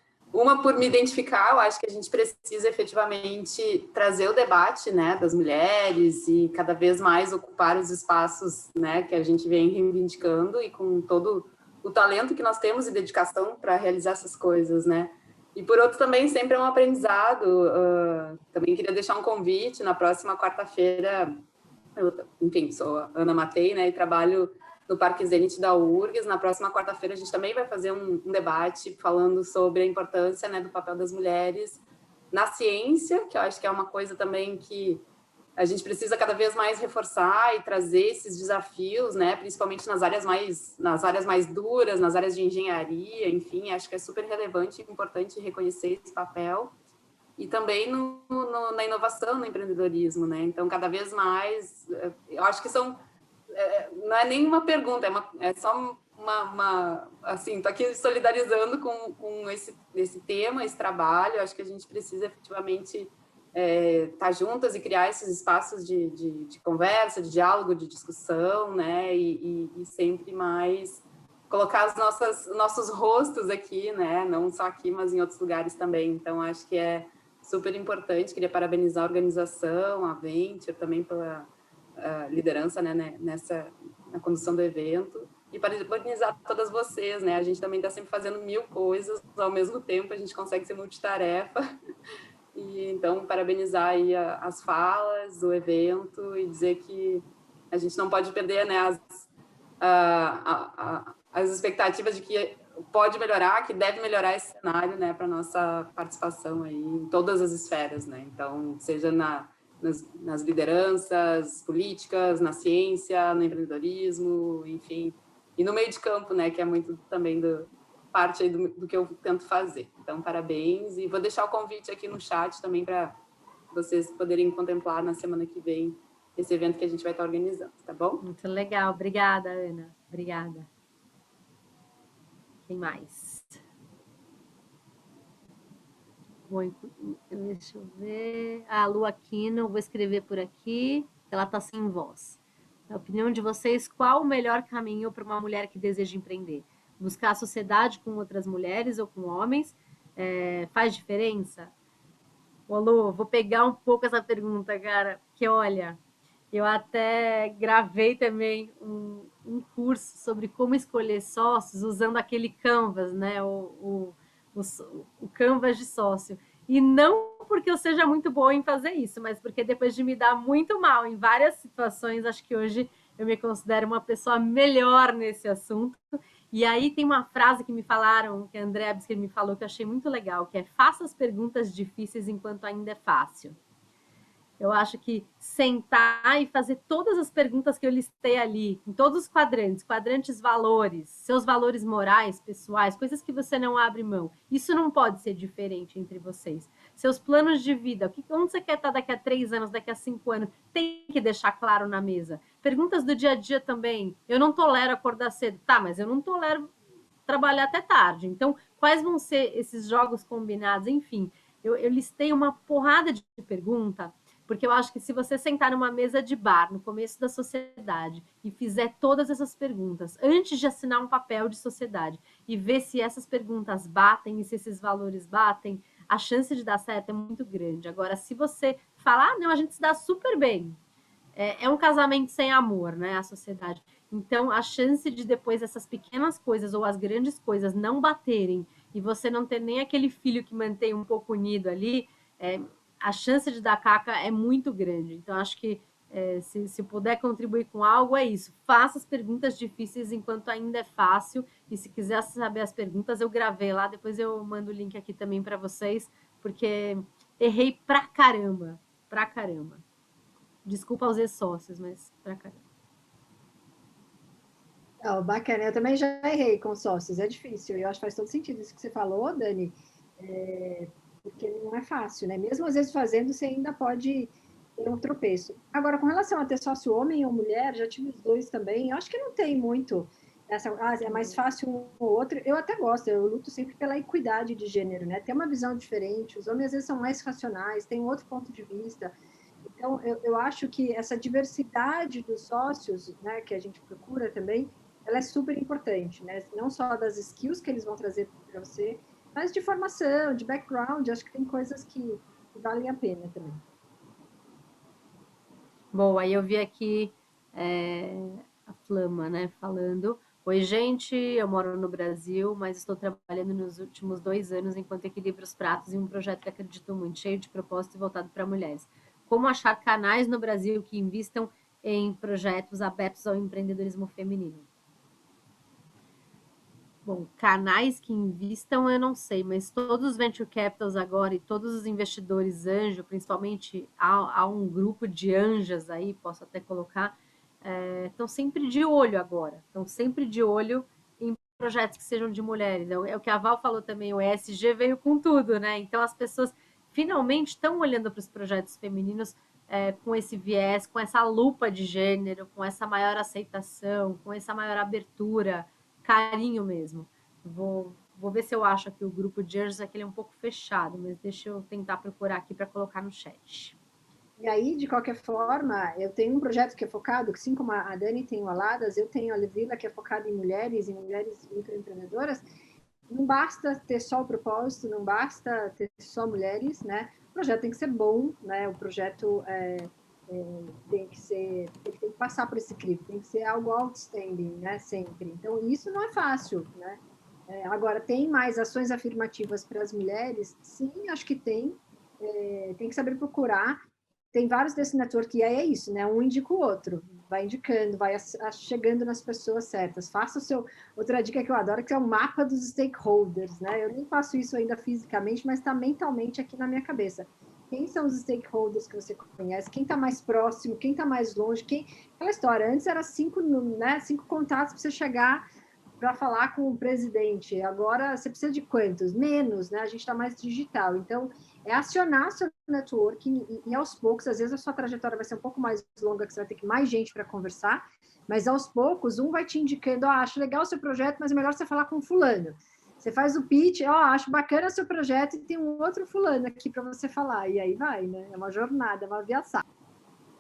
S6: me identificar, eu acho que a gente precisa efetivamente trazer o debate, das mulheres e cada vez mais ocupar os espaços, que a gente vem reivindicando e com todo o talento que nós temos e dedicação para realizar essas coisas, E, por outro, também sempre é um aprendizado. Também queria deixar um convite. Na próxima quarta-feira, eu, sou a Ana Matei, e trabalho no Parque Zenit da URGS. Na próxima quarta-feira, a gente também vai fazer um debate falando sobre a importância do papel das mulheres na ciência, que eu acho que é uma coisa também que a gente precisa cada vez mais reforçar e trazer esses desafios, principalmente nas áreas mais duras, nas áreas de engenharia, enfim, acho que é super relevante e importante reconhecer esse papel. E também na inovação, no empreendedorismo, Então, cada vez mais, eu acho que não é nem uma pergunta, é só assim, estou aqui solidarizando com esse tema, esse trabalho. Acho que a gente precisa efetivamente estar juntas e criar esses espaços de conversa, de diálogo, de discussão, e sempre mais colocar os nossos rostos aqui, Não só aqui, mas em outros lugares também. Então, acho que é super importante. Queria parabenizar a organização, a Venture, também pela liderança, na condução do evento, e parabenizar todas vocês, A gente também está sempre fazendo 1000 coisas ao mesmo tempo, a gente consegue ser multitarefa. E, então, parabenizar aí as falas, o evento, e dizer que a gente não pode perder as expectativas de que pode melhorar, que deve melhorar esse cenário, para a nossa participação aí em todas as esferas, Então, seja nas lideranças políticas, na ciência, no empreendedorismo, enfim, e no meio de campo, né, que é muito também parte aí do que eu tento fazer. Então, parabéns, e vou deixar o convite aqui no chat também para vocês poderem contemplar na semana que vem esse evento que a gente vai estar organizando, tá bom?
S2: Muito legal, obrigada, Ana, obrigada. Quem mais? Bom, deixa eu ver. A Lu Aquino, vou escrever por aqui. Ela está sem voz. Na opinião de vocês, qual o melhor caminho para uma mulher que deseja empreender? Buscar a sociedade com outras mulheres ou com homens? Faz diferença? Ô, Lu, vou pegar um pouco essa pergunta, cara, porque olha, eu até gravei também um curso sobre como escolher sócios usando aquele Canvas, né? O Canvas de sócio. E não porque eu seja muito boa em fazer isso, mas porque depois de me dar muito mal em várias situações, acho que hoje eu me considero uma pessoa melhor nesse assunto. E aí tem uma frase que me falaram, que a André Absker me falou, que eu achei muito legal, que é: faça as perguntas difíceis enquanto ainda é fácil. Eu acho que sentar e fazer todas as perguntas que eu listei ali, em todos os quadrantes valores, seus valores morais, pessoais, coisas que você não abre mão. Isso não pode ser diferente entre vocês. Seus planos de vida, onde você quer estar daqui a 3 anos, daqui a 5 anos, tem que deixar claro na mesa. Perguntas do dia a dia também. Eu não tolero acordar cedo. Tá, mas eu não tolero trabalhar até tarde. Então, quais vão ser esses jogos combinados? Enfim, eu listei uma porrada de perguntas, porque eu acho que se você sentar numa mesa de bar, no começo da sociedade, e fizer todas essas perguntas, antes de assinar um papel de sociedade, e ver se essas perguntas batem e se esses valores batem, a chance de dar certo é muito grande. Agora, se você falar, não, a gente se dá super bem, é um casamento sem amor, né, a sociedade. Então, a chance de depois essas pequenas coisas ou as grandes coisas não baterem e você não ter nem aquele filho que mantém um pouco unido ali, a chance de dar caca é muito grande. Então, acho que se puder contribuir com algo, é isso. Faça as perguntas difíceis enquanto ainda é fácil. E se quiser saber as perguntas, eu gravei lá. Depois eu mando o link aqui também para vocês, porque errei pra caramba. Pra caramba. Desculpa aos ex-sócios, mas pra caramba.
S5: Bacana, eu também já errei com sócios, é difícil. Eu acho que faz todo sentido isso que você falou, Dani. Porque não é fácil, né? Mesmo às vezes fazendo, você ainda pode ter um tropeço. Agora, com relação a ter sócio homem ou mulher, já tive os dois também, eu acho que não tem muito essa, é mais fácil um ou outro. Eu até gosto, eu luto sempre pela equidade de gênero, né? Ter uma visão diferente, os homens às vezes são mais racionais, têm outro ponto de vista. Então, eu acho que essa diversidade dos sócios, né, que a gente procura também, ela é super importante, né? Não só das skills que eles vão trazer para você, mas de formação, de background, acho que tem coisas que valem a pena também.
S2: Bom, aí eu vi aqui a Flama, né, falando: oi, gente, eu moro no Brasil, mas estou trabalhando nos últimos 2 anos enquanto equilibro os pratos em um projeto que acredito muito, cheio de propósito e voltado para mulheres. Como achar canais no Brasil que investam em projetos abertos ao empreendedorismo feminino? Bom, canais que investam eu não sei, mas todos os venture capitals agora e todos os investidores anjo, principalmente há um grupo de anjas aí, posso até colocar, estão sempre de olho agora, estão sempre de olho em projetos que sejam de mulheres. É o que a Val falou também, o ESG veio com tudo, né? Então as pessoas finalmente estão olhando para os projetos femininos com esse viés, com essa lupa de gênero, com essa maior aceitação, com essa maior abertura, carinho mesmo. Vou ver se eu acho aqui o grupo de anjos, que ele é um pouco fechado, mas deixa eu tentar procurar aqui para colocar no chat.
S5: E aí, de qualquer forma, eu tenho um projeto que é focado, assim como a Dani tem o Aladas, eu tenho a Levila, que é focada em mulheres microempreendedoras. Não basta ter só o propósito, não basta ter só mulheres, né? O projeto tem que ser bom, né? O projeto tem que passar por esse crivo, tem que ser algo outstanding, né? Sempre. Então, isso não é fácil, né? Agora, tem mais ações afirmativas para as mulheres? Sim, acho que tem. Tem que saber procurar. Tem vários desse network que é isso, né? Um indica o outro, vai indicando, vai chegando nas pessoas certas. Faça o seu... Outra dica que eu adoro, que é o mapa dos stakeholders, né? Eu nem faço isso ainda fisicamente, mas está mentalmente aqui na minha cabeça. quem são os stakeholders que você conhece, quem está mais próximo, quem está mais longe, aquela história, antes era 5 contatos para você chegar para falar com o presidente, agora você precisa de quantos? Menos, né? A gente está mais digital, então é acionar seu networking e aos poucos, às vezes a sua trajetória vai ser um pouco mais longa, que você vai ter que mais gente para conversar, mas aos poucos um vai te indicando, acho legal o seu projeto, mas é melhor você falar com fulano. Você faz o pitch, acho bacana o seu projeto e tem um outro fulano aqui para você falar, e aí vai, né? É uma jornada, é uma aviação.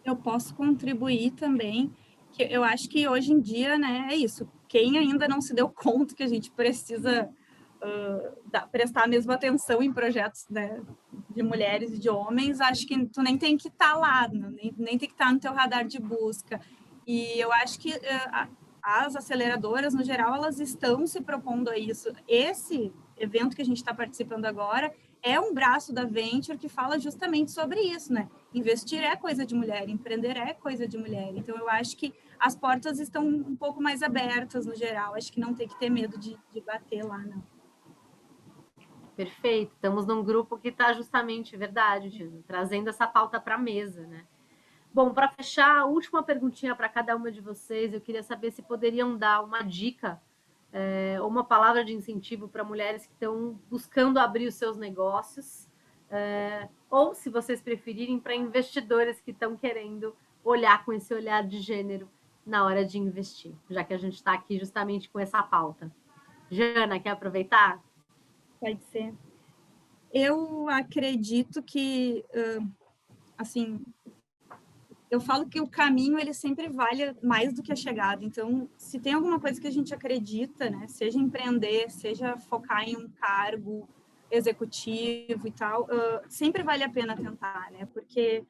S3: Eu posso contribuir também, que eu acho que hoje em dia, né, é isso. Quem ainda não se deu conta que a gente precisa prestar a mesma atenção em projetos, né, de mulheres e de homens, acho que tu nem tem que estar lá, nem tem que estar no teu radar de busca. E eu acho que as aceleradoras, no geral, elas estão se propondo a isso. Esse evento que a gente está participando agora é um braço da Venture que fala justamente sobre isso, né? Investir é coisa de mulher, empreender é coisa de mulher. Então, eu acho que as portas estão um pouco mais abertas no geral. Acho que não tem que ter medo de bater lá, não.
S2: Perfeito. Estamos num grupo que está justamente, verdade, Diana, trazendo essa pauta para a mesa, né? Bom, para fechar, a última perguntinha para cada uma de vocês, eu queria saber se poderiam dar uma dica ou uma palavra de incentivo para mulheres que estão buscando abrir os seus negócios, ou, se vocês preferirem, para investidores que estão querendo olhar com esse olhar de gênero na hora de investir, já que a gente está aqui justamente com essa pauta. Jana, quer aproveitar?
S3: Pode ser. Eu acredito que, assim, eu falo que o caminho, ele sempre vale mais do que a chegada. Então, se tem alguma coisa que a gente acredita, né, seja empreender, seja focar em um cargo executivo e tal, sempre vale a pena tentar, né, porque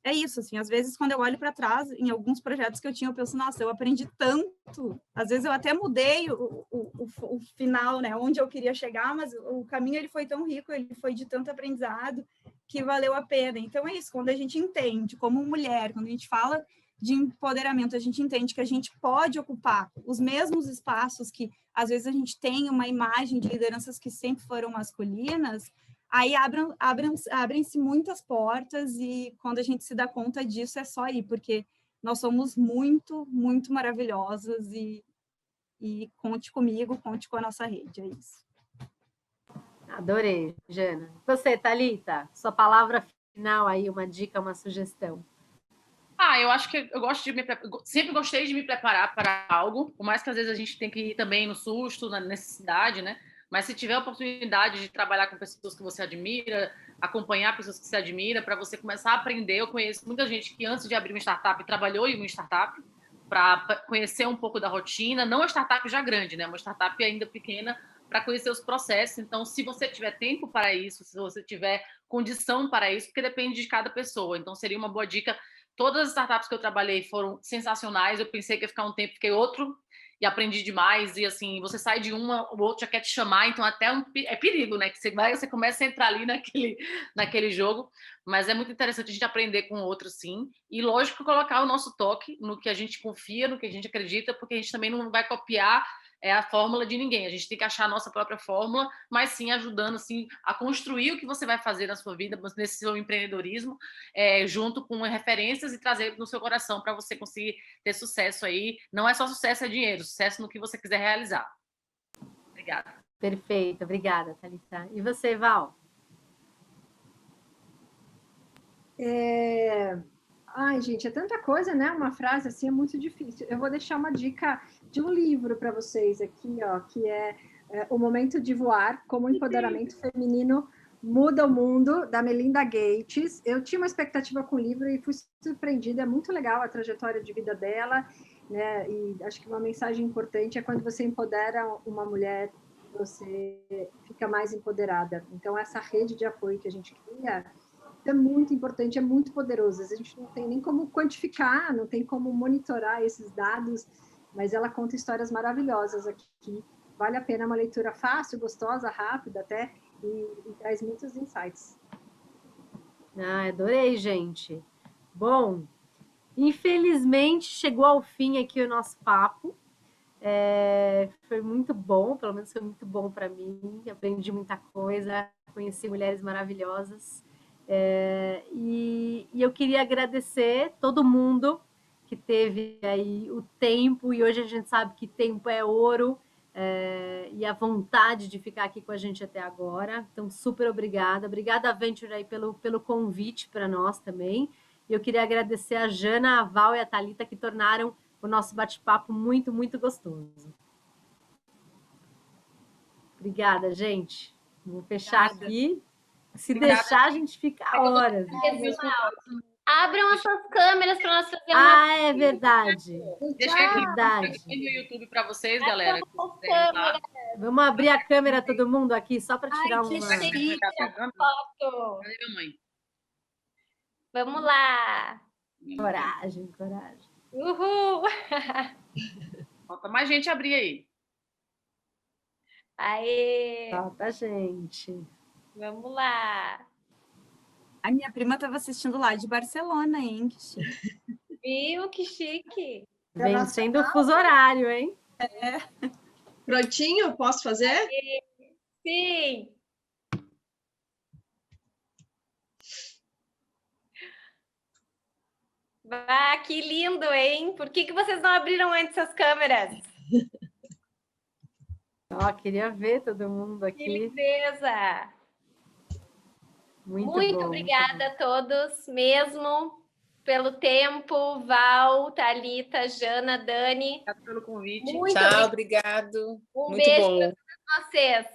S3: é isso, assim, às vezes quando eu olho para trás, em alguns projetos que eu tinha, eu penso, nossa, eu aprendi tanto, às vezes eu até mudei o final, né, onde eu queria chegar, mas o caminho, ele foi tão rico, ele foi de tanto aprendizado, que valeu a pena. Então é isso, quando a gente entende, como mulher, quando a gente fala de empoderamento, a gente entende que a gente pode ocupar os mesmos espaços que, às vezes, a gente tem uma imagem de lideranças que sempre foram masculinas, aí abrem-se muitas portas e quando a gente se dá conta disso é só ir, porque nós somos muito, muito maravilhosas e conte comigo, conte com a nossa rede, é isso.
S2: Adorei, Jana. Você, Thalita, sua palavra final aí, uma dica, uma sugestão.
S4: Eu acho que eu gosto sempre gostei de me preparar para algo, por mais que às vezes a gente tem que ir também no susto, na necessidade, né? Mas se tiver a oportunidade de trabalhar com pessoas que você admira, acompanhar pessoas que você admira, para você começar a aprender. Eu conheço muita gente que antes de abrir uma startup trabalhou em uma startup para conhecer um pouco da rotina, não uma startup já grande, né? Uma startup ainda pequena, para conhecer os processos. Então, se você tiver tempo para isso, se você tiver condição para isso, porque depende de cada pessoa. Então, seria uma boa dica. Todas as startups que eu trabalhei foram sensacionais. Eu pensei que ia ficar um tempo, fiquei outro, e aprendi demais. E assim, você sai de uma, o outro já quer te chamar, então até é perigo, né? Que você começa a entrar ali naquele jogo. Mas é muito interessante a gente aprender com o outro, sim. E lógico, colocar o nosso toque no que a gente confia, no que a gente acredita, porque a gente também não vai copiar a fórmula de ninguém. A gente tem que achar a nossa própria fórmula, mas sim ajudando assim, a construir o que você vai fazer na sua vida, nesse seu empreendedorismo, junto com referências e trazer no seu coração para você conseguir ter sucesso aí. Não é só sucesso, é dinheiro. Sucesso no que você quiser realizar. Obrigada.
S2: Perfeito. Obrigada, Thalita. E você, Val?
S5: Ai, gente, é tanta coisa, né? Uma frase assim é muito difícil. Eu vou deixar uma dica de um livro para vocês aqui, ó, que é O Momento de Voar, Como o Empoderamento Feminino Muda o Mundo, da Melinda Gates. Eu tinha uma expectativa com o livro e fui surpreendida. É muito legal a trajetória de vida dela, né? E acho que uma mensagem importante é quando você empodera uma mulher, você fica mais empoderada. Então, essa rede de apoio que a gente cria é muito importante, é muito poderoso. A gente não tem nem como quantificar, não tem como monitorar esses dados, mas ela conta histórias maravilhosas aqui. Vale a pena, é uma leitura fácil, gostosa, rápida até, e traz muitos insights.
S2: Adorei, gente. Bom, infelizmente chegou ao fim aqui o nosso papo. Foi muito bom, pelo menos foi muito bom para mim. Aprendi muita coisa, conheci mulheres maravilhosas. E eu queria agradecer todo mundo que teve aí o tempo, e hoje a gente sabe que tempo é ouro, e a vontade de ficar aqui com a gente até agora. Então, super obrigada. Obrigada, Venture, aí, pelo convite para nós também. E eu queria agradecer a Jana, a Val e a Thalita, que tornaram o nosso bate-papo muito, muito gostoso. Obrigada, gente. Vou fechar aqui. Se deixar, a gente fica horas.
S1: Abram as suas câmeras para nós fazer uma...
S2: é verdade.
S4: Deixa aqui
S2: Verdade.
S4: no YouTube para vocês, galera.
S2: Vamos abrir a câmera, todo mundo aqui, só para tirar uma...
S1: chique, foto.
S4: Cadê minha mãe?
S1: Vamos lá.
S2: Coragem, coragem.
S1: Uhul.
S4: Falta mais gente abrir aí.
S1: Aê.
S2: Falta gente.
S1: Vamos lá.
S3: A minha prima estava assistindo lá de Barcelona, hein? Que chique.
S1: Viu? Que chique.
S2: Vencendo o fuso horário, hein?
S7: Prontinho? Posso fazer?
S1: Sim. Ah, que lindo, hein? Por que vocês não abriram antes as câmeras?
S2: Queria ver todo mundo aqui.
S1: Que lindeza! Muito obrigada a todos mesmo pelo tempo. Val, Thalita, Jana, Dani.
S4: Obrigada pelo convite.
S8: Tchau, obrigado.
S1: Um
S8: Muito
S1: beijo
S8: bom.
S1: para vocês.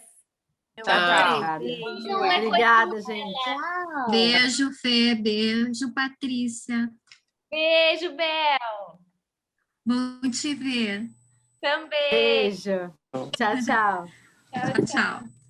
S8: Tchau.
S2: Obrigada, gente.
S9: Beijo, Fê. Beijo, Patrícia.
S1: Beijo, Bel.
S9: Bom te ver.
S1: Também.
S2: Beijo. Tchau, tchau.
S9: Tchau, tchau.